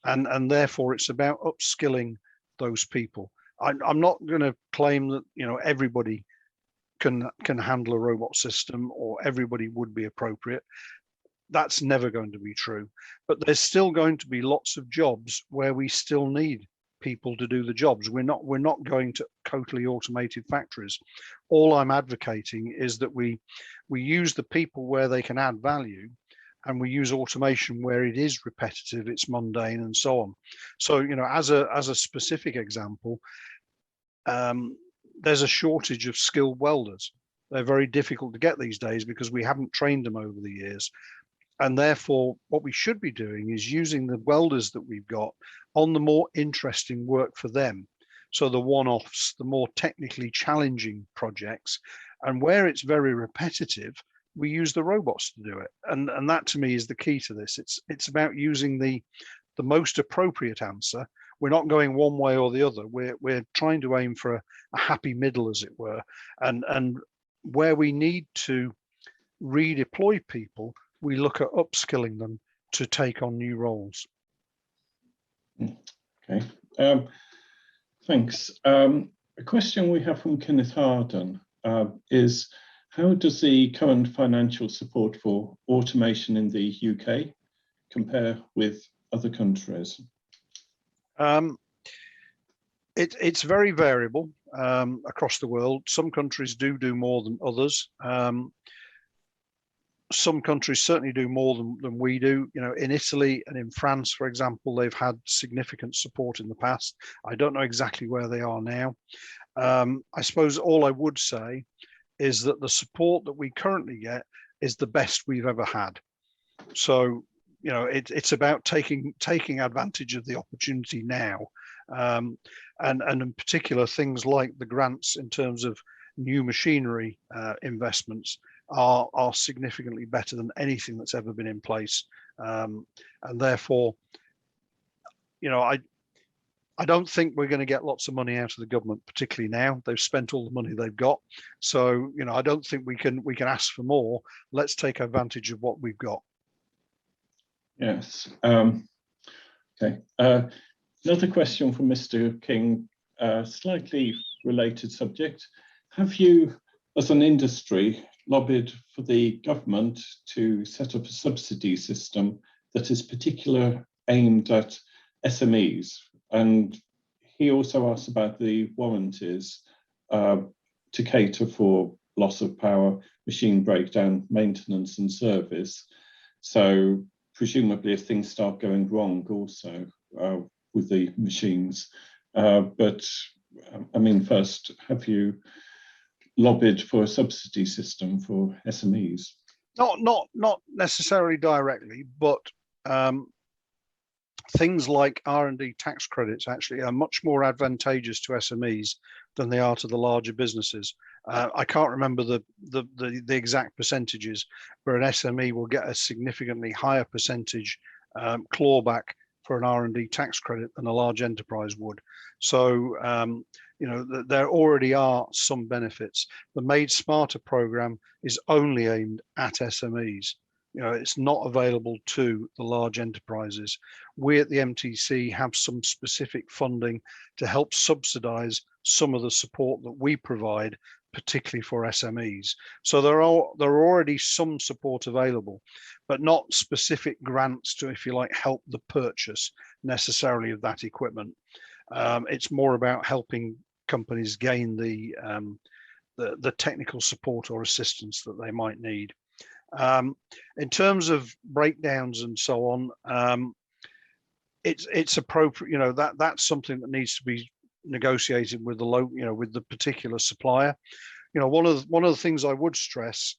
and therefore it's about upskilling those people. I'm not going to claim that, you know, everybody can handle a robot system or everybody would be appropriate. That's never going to be true, but there's still going to be lots of jobs where we still need people to do the jobs. We're not going to totally automated factories. All I'm advocating is that we use the people where they can add value, and we use automation where it is repetitive, it's mundane, and so on. So, you know, as a specific example, there's a shortage of skilled welders. They're very difficult to get these days because we haven't trained them over the years. And therefore, what we should be doing is using the welders that we've got on the more interesting work for them. So the one-offs, the more technically challenging projects, and where it's very repetitive, we use the robots to do it. And that to me is the key to this. It's about using the most appropriate answer. We're not going one way or the other. We're trying to aim for a happy middle, as it were. And where we need to redeploy people, we look at upskilling them to take on new roles. Okay, thanks. A question we have from Kenneth Harden is, how does the current financial support for automation in the UK compare with other countries? It's very variable across the world. Some countries do more than others. Some countries certainly do more than we do. You know, in Italy and in France, for example, they've had significant support in the past. I don't know exactly where they are now. I suppose all I would say is that the support that we currently get is the best we've ever had. So, you know, it's about taking advantage of the opportunity now, and in particular things like the grants in terms of new machinery investments are significantly better than anything that's ever been in place, and therefore, you know, I don't think we're going to get lots of money out of the government, particularly now. They've spent all the money they've got, so you know, I don't think we can ask for more. Let's take advantage of what we've got. Yes. Okay. Another question from Mr. King, slightly related subject. Have you, as an industry, lobbied for the government to set up a subsidy system that is particularly aimed at SMEs? And he also asked about the warranties to cater for loss of power, machine breakdown, maintenance and service. So presumably if things start going wrong also with the machines. But I mean, first, have you lobbied for a subsidy system for SMEs? Not necessarily directly, but things like R&D tax credits actually are much more advantageous to SMEs than they are to the larger businesses. I can't remember the exact percentages, but an SME will get a significantly higher percentage clawback for an R&D tax credit than a large enterprise would. So, there already are some benefits. The Made Smarter program is only aimed at SMEs. It's not available to the large enterprises. We at the MTC have some specific funding to help subsidize some of the support that we provide, particularly for SMEs. So there are already some support available, but not specific grants to, if you like, help the purchase necessarily of that equipment. It's more about helping companies gain the technical support or assistance that they might need. In terms of breakdowns and so on, it's appropriate. That's something that needs to be negotiated with with the particular supplier. One of the things I would stress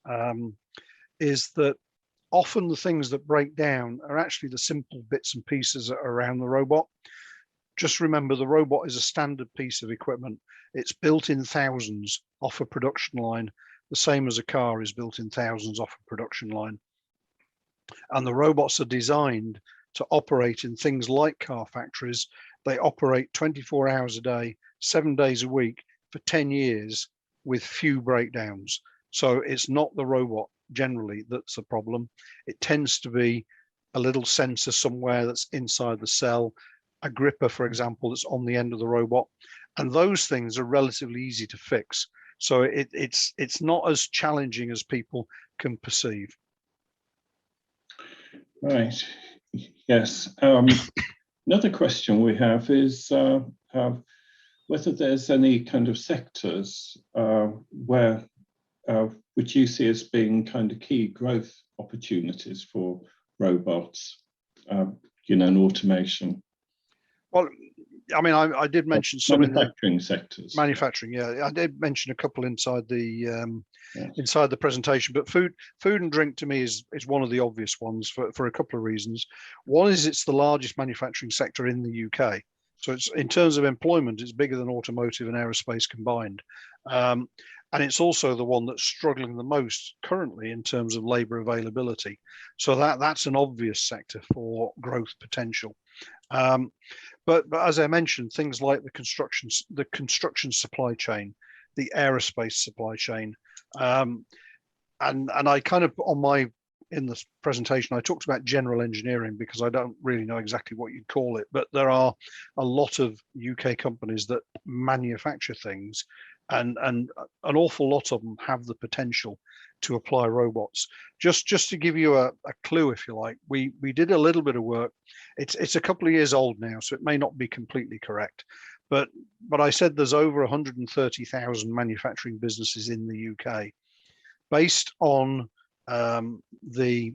is that often the things that break down are actually the simple bits and pieces around the robot. Just remember, the robot is a standard piece of equipment. It's built in thousands off a production line, the same as a car is built in thousands off a production line. And the robots are designed to operate in things like car factories. They operate 24 hours a day, 7 days a week for 10 years with few breakdowns. So it's not the robot generally that's a problem. It tends to be a little sensor somewhere that's inside the cell, a gripper, for example, that's on the end of the robot. And those things are relatively easy to fix. So it's not as challenging as people can perceive. Right. Yes. Another question we have is whether there's any kind of sectors where which you see as being kind of key growth opportunities for robots, and automation. Well, I mean, I did mention some manufacturing sectors. Manufacturing, yeah, I did mention a couple inside the presentation, but food and drink to me is one of the obvious ones for a couple of reasons. One is it's the largest manufacturing sector in the UK, so it's, in terms of employment, it's bigger than automotive and aerospace combined, and it's also the one that's struggling the most currently in terms of labour availability. So that's an obvious sector for growth potential. But as I mentioned, things like the construction supply chain, the aerospace supply chain, and I kind of in this presentation I talked about general engineering because I don't really know exactly what you'd call it, but there are a lot of UK companies that manufacture things, and an awful lot of them have the potential to apply robots. Just to give you a clue, if you like, we did a little bit of work. It's a couple of years old now, so it may not be completely correct, but I said there's over 130,000 manufacturing businesses in the UK. Based on the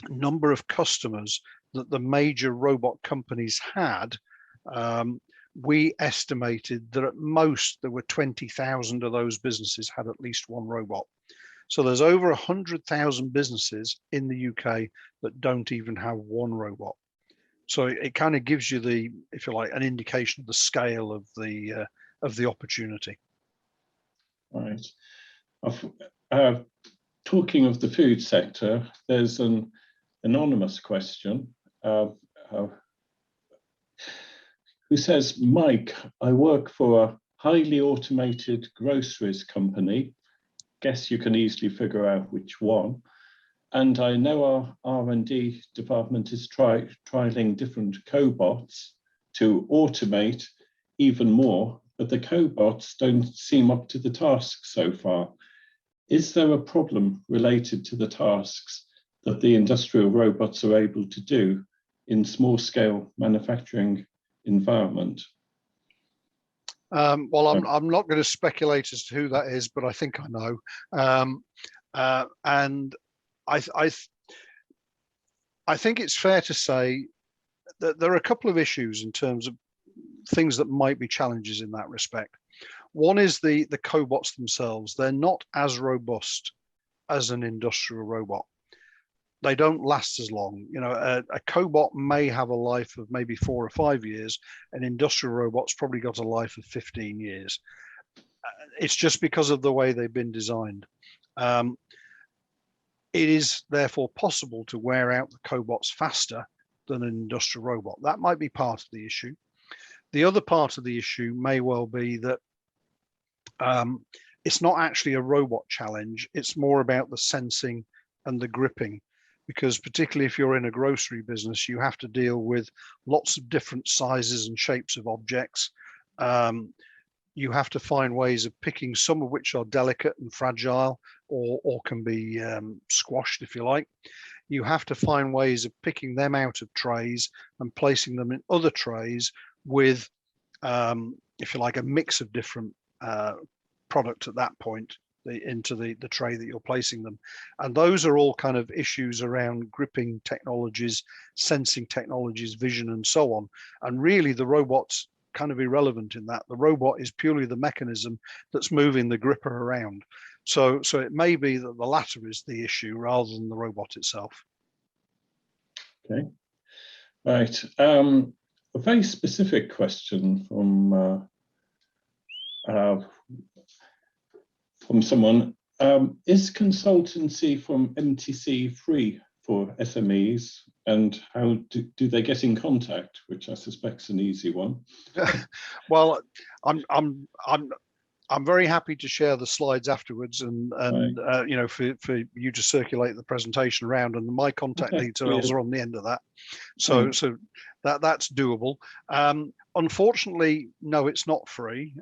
number of customers that the major robot companies had, we estimated that at most there were 20,000 of those businesses had at least one robot. So there's over 100,000 businesses in the UK that don't even have one robot. So it kind of gives you if you like, an indication of the scale of the opportunity. Right. Talking of the food sector, there's an anonymous question who says, Mike, I work for a highly automated groceries company. Guess you can easily figure out which one. And I know our R&D department is trialing different cobots to automate even more, but the cobots don't seem up to the task so far. Is there a problem related to the tasks that the industrial robots are able to do in small-scale manufacturing environment? Well, I'm not going to speculate as to who that is, but I think I know. And I think it's fair to say that there are a couple of issues in terms of things that might be challenges in that respect. One is the cobots themselves. They're not as robust as an industrial robot. they don't last as long. You know, a cobot may have a life of maybe 4 or 5 years. An industrial robot's probably got a life of 15 years. It's just because of the way they've been designed. It is therefore possible to wear out the cobots faster than an industrial robot. That might be part of the issue. The other part of the issue may well be that it's not actually a robot challenge. It's more about the sensing and the gripping, because particularly if you're in a grocery business, you have to deal with lots of different sizes and shapes of objects. You have to find ways of picking, some of which are delicate and fragile or can be squashed, if you like. You have to find ways of picking them out of trays and placing them in other trays with, if you like, a mix of different product at that point into the tray that you're placing them. And those are all kind of issues around gripping technologies, sensing technologies, vision, and so on. And really the robot's kind of irrelevant in that. The robot is purely the mechanism that's moving the gripper around. So it may be that the latter is the issue rather than the robot itself. Okay, right. A very specific question from someone. Is consultancy from MTC free for SMEs, and how do they get in contact? Which I suspect is an easy one. Well, I'm very happy to share the slides afterwards, and right. You know, for you to circulate the presentation around, and my contact details are on the end of that. So that's doable. Unfortunately, no, it's not free.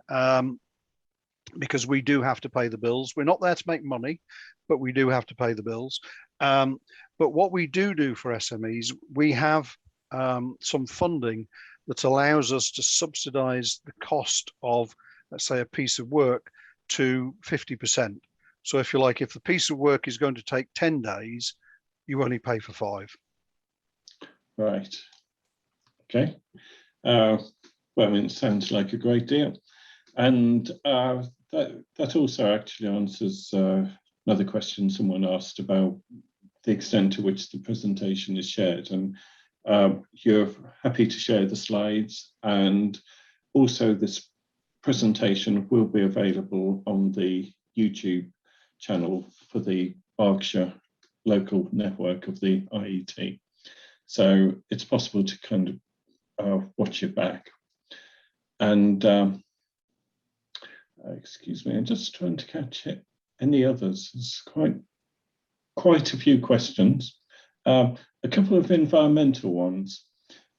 Because we do have to pay the bills. We're not there to make money, but we do have to pay the bills. But what we do for SMEs, we have some funding that allows us to subsidize the cost of, let's say, a piece of work to 50%. So if you like, if the piece of work is going to take 10 days, you only pay for 5. Right. Okay. Well, I mean, it sounds like a great deal. And that also actually answers another question someone asked about the extent to which the presentation is shared. And you're happy to share the slides, and also this presentation will be available on the YouTube channel for the Berkshire local network of the IET. So it's possible to kind of watch it back. And excuse me, I'm just trying to catch it. Any others? There's quite a few questions. A couple of environmental ones.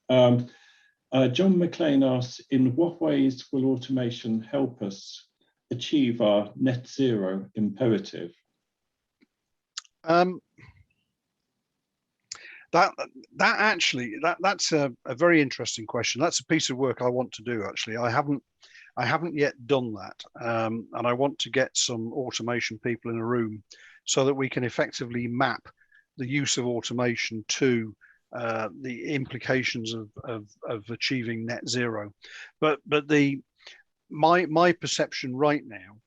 John McLean asks, in what ways will automation help us achieve our net zero imperative? That's a very interesting question. That's a piece of work I want to do, actually. I haven't yet done that, and I want to get some automation people in a room so that we can effectively map the use of automation to the implications of achieving net zero. But my perception right now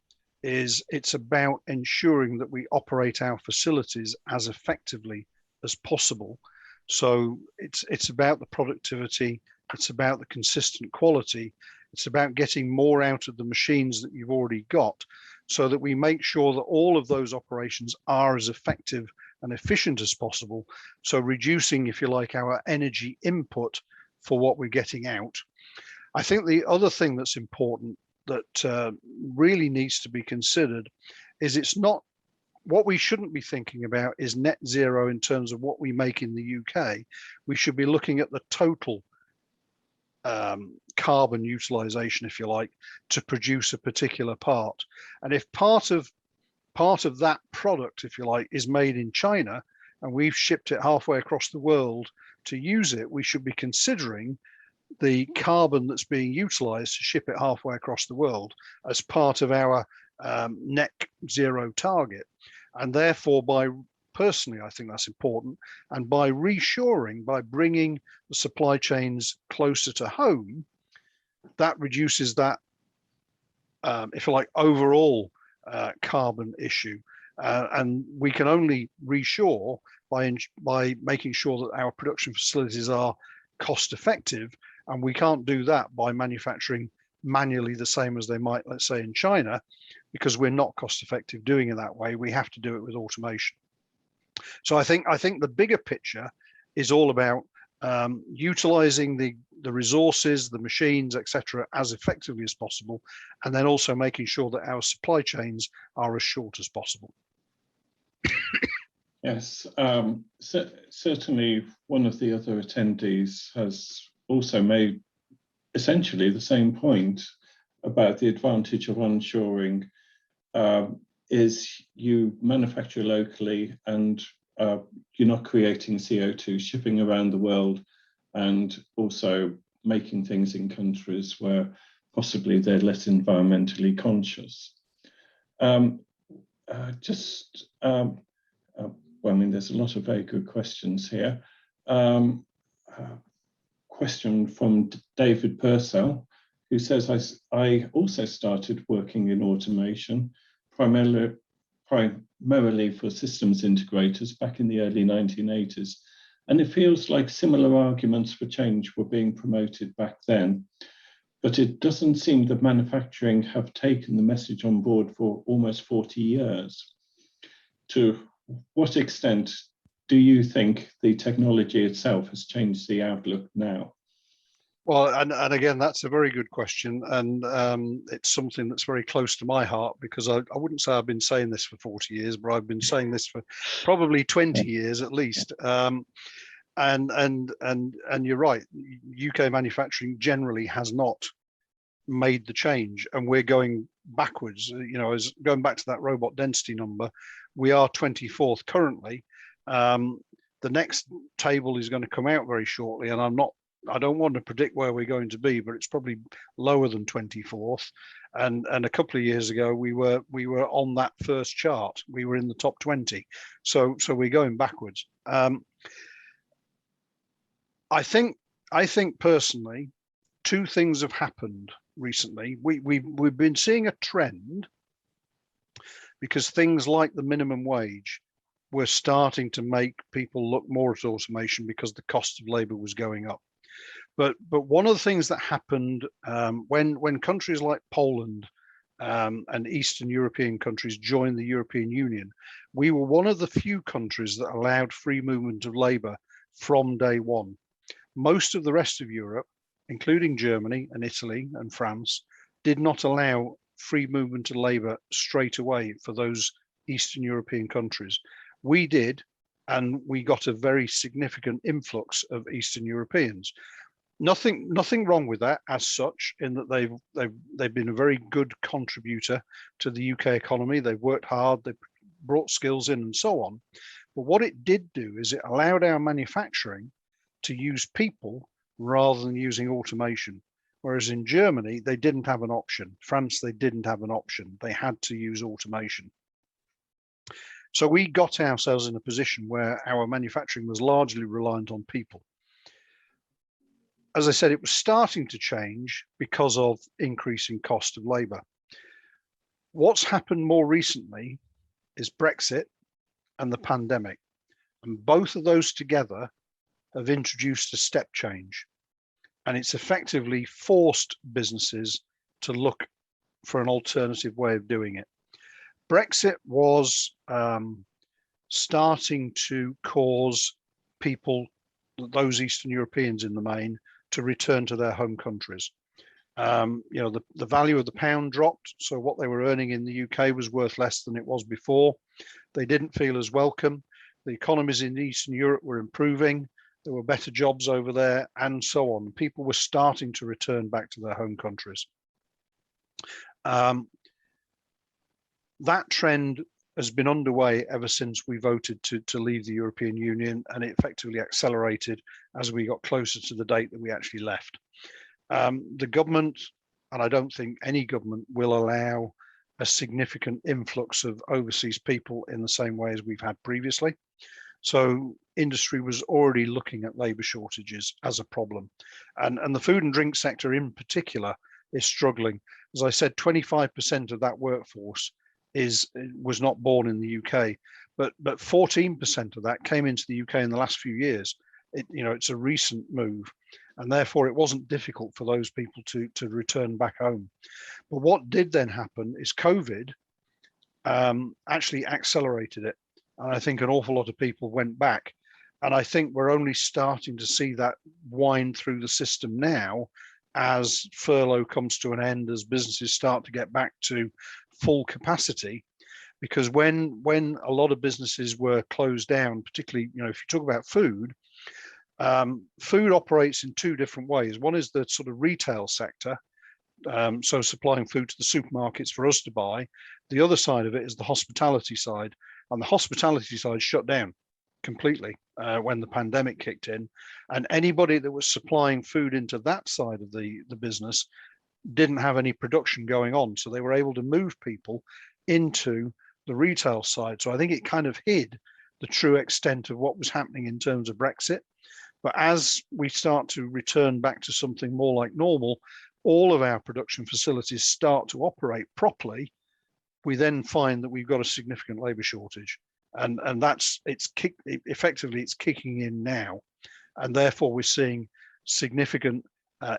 is it's about ensuring that we operate our facilities as effectively as possible. So it's about the productivity, it's about the consistent quality, it's about getting more out of the machines that you've already got, so that we make sure that all of those operations are as effective and efficient as possible. So reducing, if you like, our energy input for what we're getting out. I think the other thing that's important that really needs to be considered is it's not, what we shouldn't be thinking about is net zero in terms of what we make in the UK. We should be looking at the total carbon utilization, if you like, to produce a particular part. And if part of that product, if you like, is made in China and we've shipped it halfway across the world to use it, we should be considering the carbon that's being utilized to ship it halfway across the world as part of our net zero target. And therefore, personally, I think that's important. And by reshoring, by bringing the supply chains closer to home, that reduces that, if you like, overall carbon issue. And we can only reshore by making sure that our production facilities are cost effective, and we can't do that by manufacturing manually the same as they might, let's say, in China, because we're not cost effective doing it that way. We have to do it with automation. So I think the bigger picture is all about utilizing the resources, the machines, etc., as effectively as possible, and then also making sure that our supply chains are as short as possible. Yes, certainly one of the other attendees has also made essentially the same point about the advantage of onshoring. Is you manufacture locally and you're not creating CO2, shipping around the world, and also making things in countries where possibly they're less environmentally conscious. Well, I mean, there's a lot of very good questions here. Question from David Purcell, who says, I also started working in automation, primarily for systems integrators back in the early 1980s. And it feels like similar arguments for change were being promoted back then. But it doesn't seem that manufacturing have taken the message on board for almost 40 years. To what extent do you think the technology itself has changed the outlook now? Well, and again, that's a very good question, and it's something that's very close to my heart, because I wouldn't say I've been saying this for 40 years, but I've been saying this for probably 20 years at least. And you're right, UK manufacturing generally has not made the change, and we're going backwards. You know, as going back to that robot density number, we are 24th currently. The next table is going to come out very shortly, and I don't want to predict where we're going to be, but it's probably lower than 24th. And a couple of years ago, we were on that first chart. We were in the top 20. So we're going backwards. I think personally, two things have happened recently. We've been seeing a trend, because things like the minimum wage were starting to make people look more at automation because the cost of labor was going up. But one of the things that happened when countries like Poland and Eastern European countries joined the European Union, we were one of the few countries that allowed free movement of labor from day one. Most of the rest of Europe, including Germany and Italy and France, did not allow free movement of labor straight away for those Eastern European countries. We did, and we got a very significant influx of Eastern Europeans. Nothing wrong with that as such, in that they've been a very good contributor to the UK economy. They've worked hard, they've brought skills in and so on. But what it did do is it allowed our manufacturing to use people rather than using automation. Whereas in Germany, they didn't have an option. France, they didn't have an option. They had to use automation. So we got ourselves in a position where our manufacturing was largely reliant on people. As I said, it was starting to change because of increasing cost of labor. What's happened more recently is Brexit and the pandemic. And both of those together have introduced a step change. And it's effectively forced businesses to look for an alternative way of doing it. Brexit was starting to cause people, those Eastern Europeans in the main, to return to their home countries. You know, the value of the pound dropped, so what they were earning in the UK was worth less than it was before. They didn't feel as welcome. The economies in Eastern Europe were improving. There were better jobs over there, and so on. People were starting to return back to their home countries. That trend has been underway ever since we voted to leave the European Union, and it effectively accelerated as we got closer to the date that we actually left. The government, and I don't think any government, will allow a significant influx of overseas people in the same way as we've had previously. So industry was already looking at labour shortages as a problem. And the food and drink sector in particular is struggling. As I said, 25% of that workforce was not born in the UK. but 14% of that came into the UK in the last few years. It's a recent move, and therefore it wasn't difficult for those people to return back home. But what did then happen is COVID actually accelerated it, and I think an awful lot of people went back. And I think we're only starting to see that wind through the system now as furlough comes to an end, as businesses start to get back to full capacity. Because when a lot of businesses were closed down, particularly, if you talk about food, food operates in two different ways. One is the sort of retail sector, so supplying food to the supermarkets for us to buy. The other side of it is the hospitality side, and the hospitality side shut down completely when the pandemic kicked in, and anybody that was supplying food into that side of the business didn't have any production going on, so they were able to move people into the retail side. So I think it kind of hid the true extent of what was happening in terms of Brexit. But as we start to return back to something more like normal, all of our production facilities start to operate properly, we then find that we've got a significant labour shortage. And effectively it's kicking in now, and therefore we're seeing significant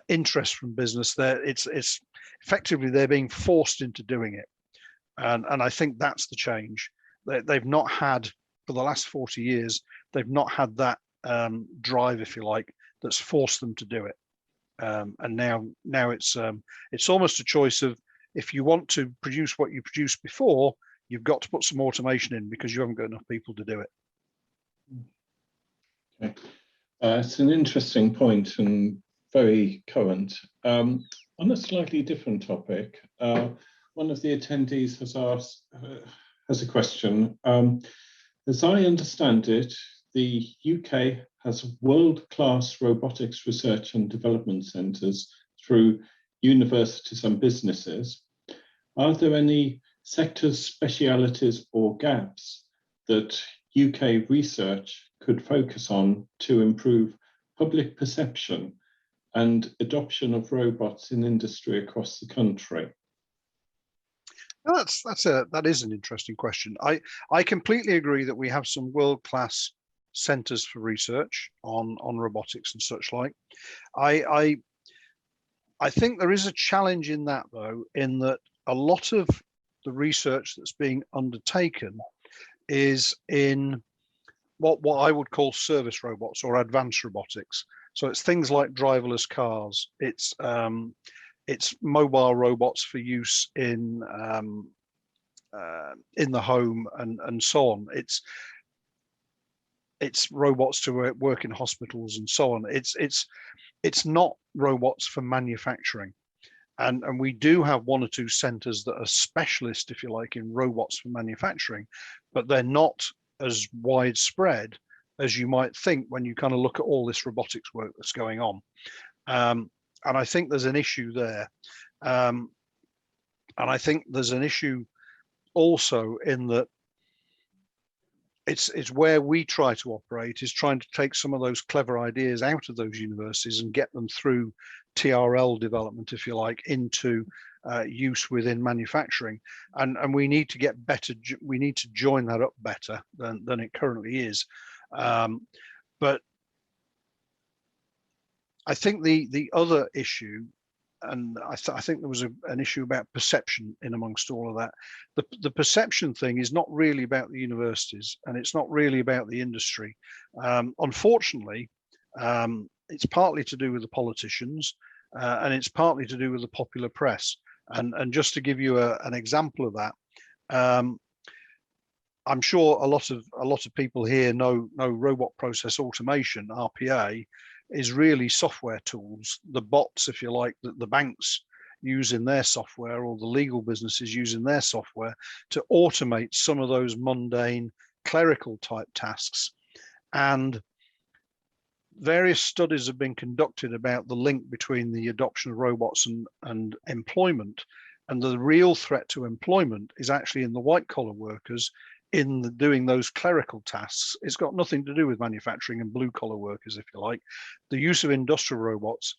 interest from business there. It's effectively they're being forced into doing it, and I think that's the change. They've not had, for the last 40 years, they've not had that drive, if you like, that's forced them to do it. And now it's almost a choice of, if you want to produce what you produced before, you've got to put some automation in because you haven't got enough people to do it. Okay. It's an interesting point and very current. On a slightly different topic, one of the attendees has a question. As I understand it, the UK has world-class robotics research and development centres through universities and businesses. Are there any sectors, specialities or gaps that UK research could focus on to improve public perception and adoption of robots in industry across the country? That is an interesting question. I completely agree that we have some world-class centres for research on robotics and such like. I think there is a challenge in that, though, in that a lot of the research that's being undertaken is in what I would call service robots or advanced robotics. So it's things like driverless cars. It's mobile robots for use in the home and so on. It's robots to work in hospitals and so on. It's not robots for manufacturing. And we do have one or two centres that are specialist, if you like, in robots for manufacturing, but they're not as widespread as you might think when you kind of look at all this robotics work that's going on. And I think there's an issue there. And I think there's an issue also in that it's where we try to operate is trying to take some of those clever ideas out of those universities and get them through TRL development, if you like, into use within manufacturing. And we need to get better. We need to join that up better than it currently is. But I think the other issue, and I think there was an issue about perception in amongst all of that. The perception thing is not really about the universities, and it's not really about the industry. Unfortunately, it's partly to do with the politicians, and it's partly to do with the popular press. And just to give you an example of that, I'm sure a lot of people here know robot process automation, RPA, is really software tools, the bots, if you like, that the banks use in their software or the legal businesses use in their software to automate some of those mundane clerical type tasks. And various studies have been conducted about the link between the adoption of robots and employment. And the real threat to employment is actually in the white collar workers in doing those clerical tasks. It's got nothing to do with manufacturing and blue collar workers, if you like. The use of industrial robots,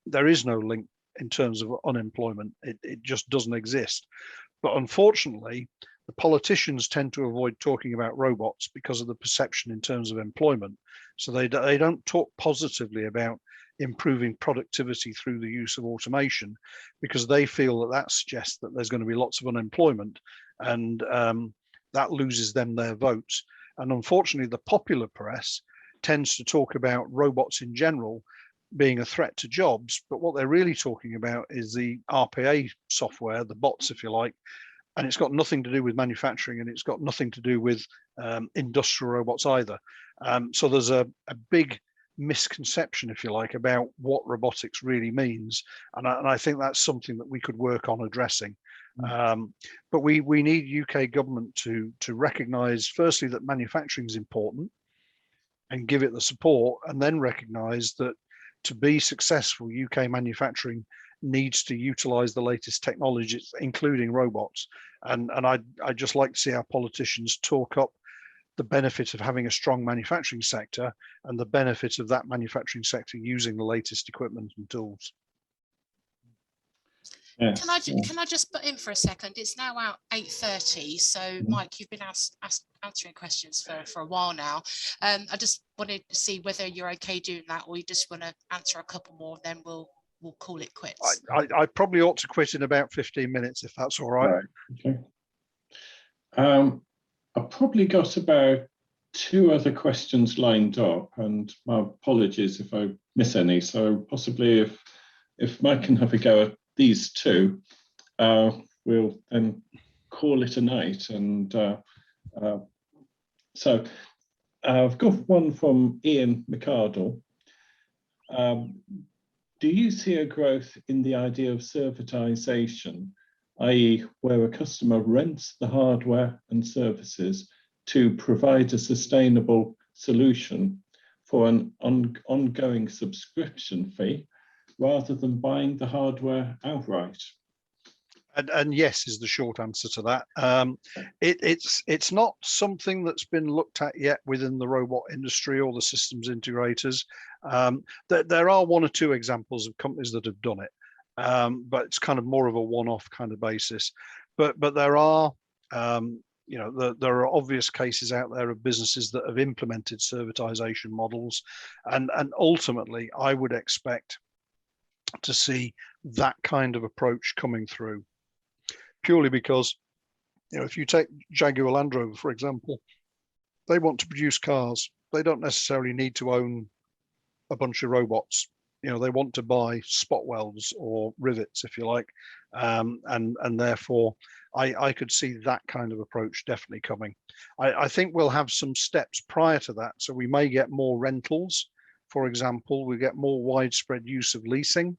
there is no link in terms of unemployment. It just doesn't exist. But unfortunately, the politicians tend to avoid talking about robots because of the perception in terms of employment. So they don't talk positively about improving productivity through the use of automation, because they feel that that suggests that there's going to be lots of unemployment, and that loses them their votes. And unfortunately, the popular press tends to talk about robots in general being a threat to jobs, but what they're really talking about is the RPA software, the bots, if you like, and it's got nothing to do with manufacturing, and it's got nothing to do with industrial robots either. So there's a big misconception, if you like, about what robotics really means, and I think that's something that we could work on addressing. But we need UK government to recognise, firstly, that manufacturing is important and give it the support, and then recognise that to be successful, UK manufacturing needs to utilise the latest technologies, including robots. And I'd just like to see our politicians talk up the benefit of having a strong manufacturing sector and the benefit of that manufacturing sector using the latest equipment and tools. Yes. Can I just put in for a second? It's now out 8:30, so Mike, you've been answering questions for a while now. I just wanted to see whether you're okay doing that, or you just want to answer a couple more, then we'll call it quits. I probably ought to quit in about 15 minutes, if that's all right. Okay. I've probably got about 2 other questions lined up, and my apologies if I miss any. So possibly if Mike can have a go at these 2, we'll then call it a night. And so I've got one from Ian McArdle. Do you see a growth in the idea of servitization, i.e. where a customer rents the hardware and services to provide a sustainable solution for an ongoing subscription fee, rather than buying the hardware outright? And yes is the short answer to that. It's not something that's been looked at yet within the robot industry or the systems integrators. There are 1 or 2 examples of companies that have done it, but it's kind of more of a one-off kind of basis. But there are there are obvious cases out there of businesses that have implemented servitization models, and ultimately I would expect to see that kind of approach coming through, purely because, if you take Jaguar Land Rover, for example, they want to produce cars. They don't necessarily need to own a bunch of robots. They want to buy spot welds or rivets, if you like, and therefore I could see that kind of approach definitely coming. I think we'll have some steps prior to that, so we may get more rentals. For example, we get more widespread use of leasing,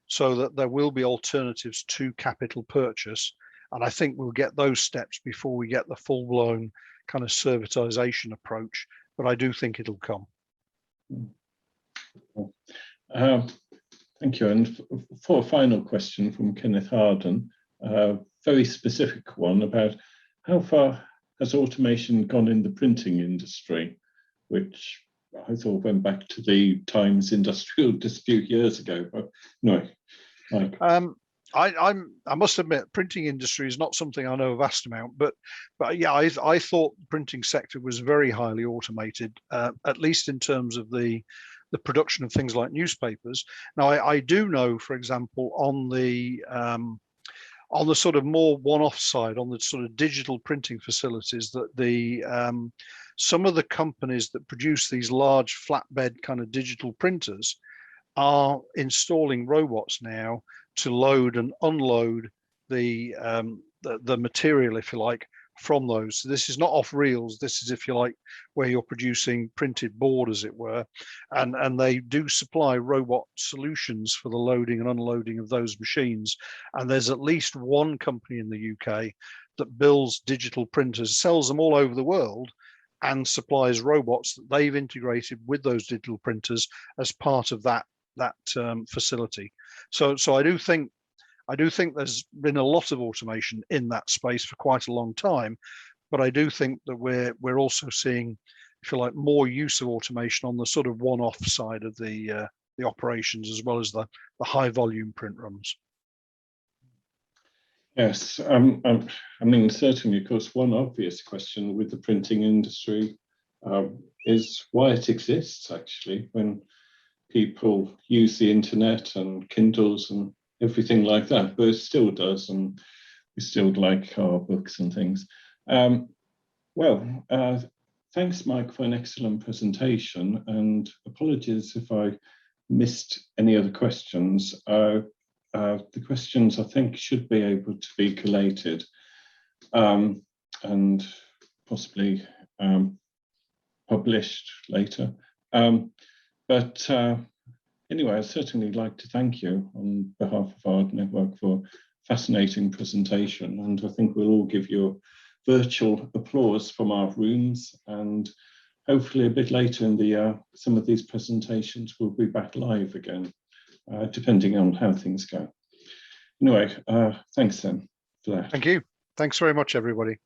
so that there will be alternatives to capital purchase. And I think we'll get those steps before we get the full-blown kind of servitization approach, but I do think it'll come. Thank you. And for a final question from Kenneth Harden, a very specific one about how far has automation gone in the printing industry, which I thought went back to the Times industrial dispute years ago, but no. Like. I must admit, printing industry is not something I know a vast amount, but yeah, I thought the printing sector was very highly automated, at least in terms of the production of things like newspapers. Now, I do know, for example, on the sort of more one-off side, on the sort of digital printing facilities, that some of the companies that produce these large flatbed kind of digital printers are installing robots now to load and unload the material, if you like, from those. So this is not off reels. This is, if you like, where you're producing printed board, as it were, and they do supply robot solutions for the loading and unloading of those machines. And there's at least 1 company in the UK that builds digital printers, sells them all over the world, and supplies robots that they've integrated with those digital printers as part of that facility. So I do think there's been a lot of automation in that space for quite a long time, but I do think that we're also seeing, if you like, more use of automation on the sort of one-off side of the operations, as well as the high volume print runs. Yes, I mean, certainly, of course, one obvious question with the printing industry is why it exists, actually, when people use the internet and Kindles and everything like that, but it still does, and we still like our books and things. Well, thanks, Mike, for an excellent presentation, and apologies if I missed any other questions. The questions, I think, should be able to be collated and possibly published later. But anyway, I'd certainly like to thank you on behalf of our network for a fascinating presentation. And I think we'll all give you a virtual applause from our rooms, and hopefully a bit later in the year, some of these presentations will be back live again, depending on how things go. Anyway, thanks then for that. Thank you. Thanks very much, everybody.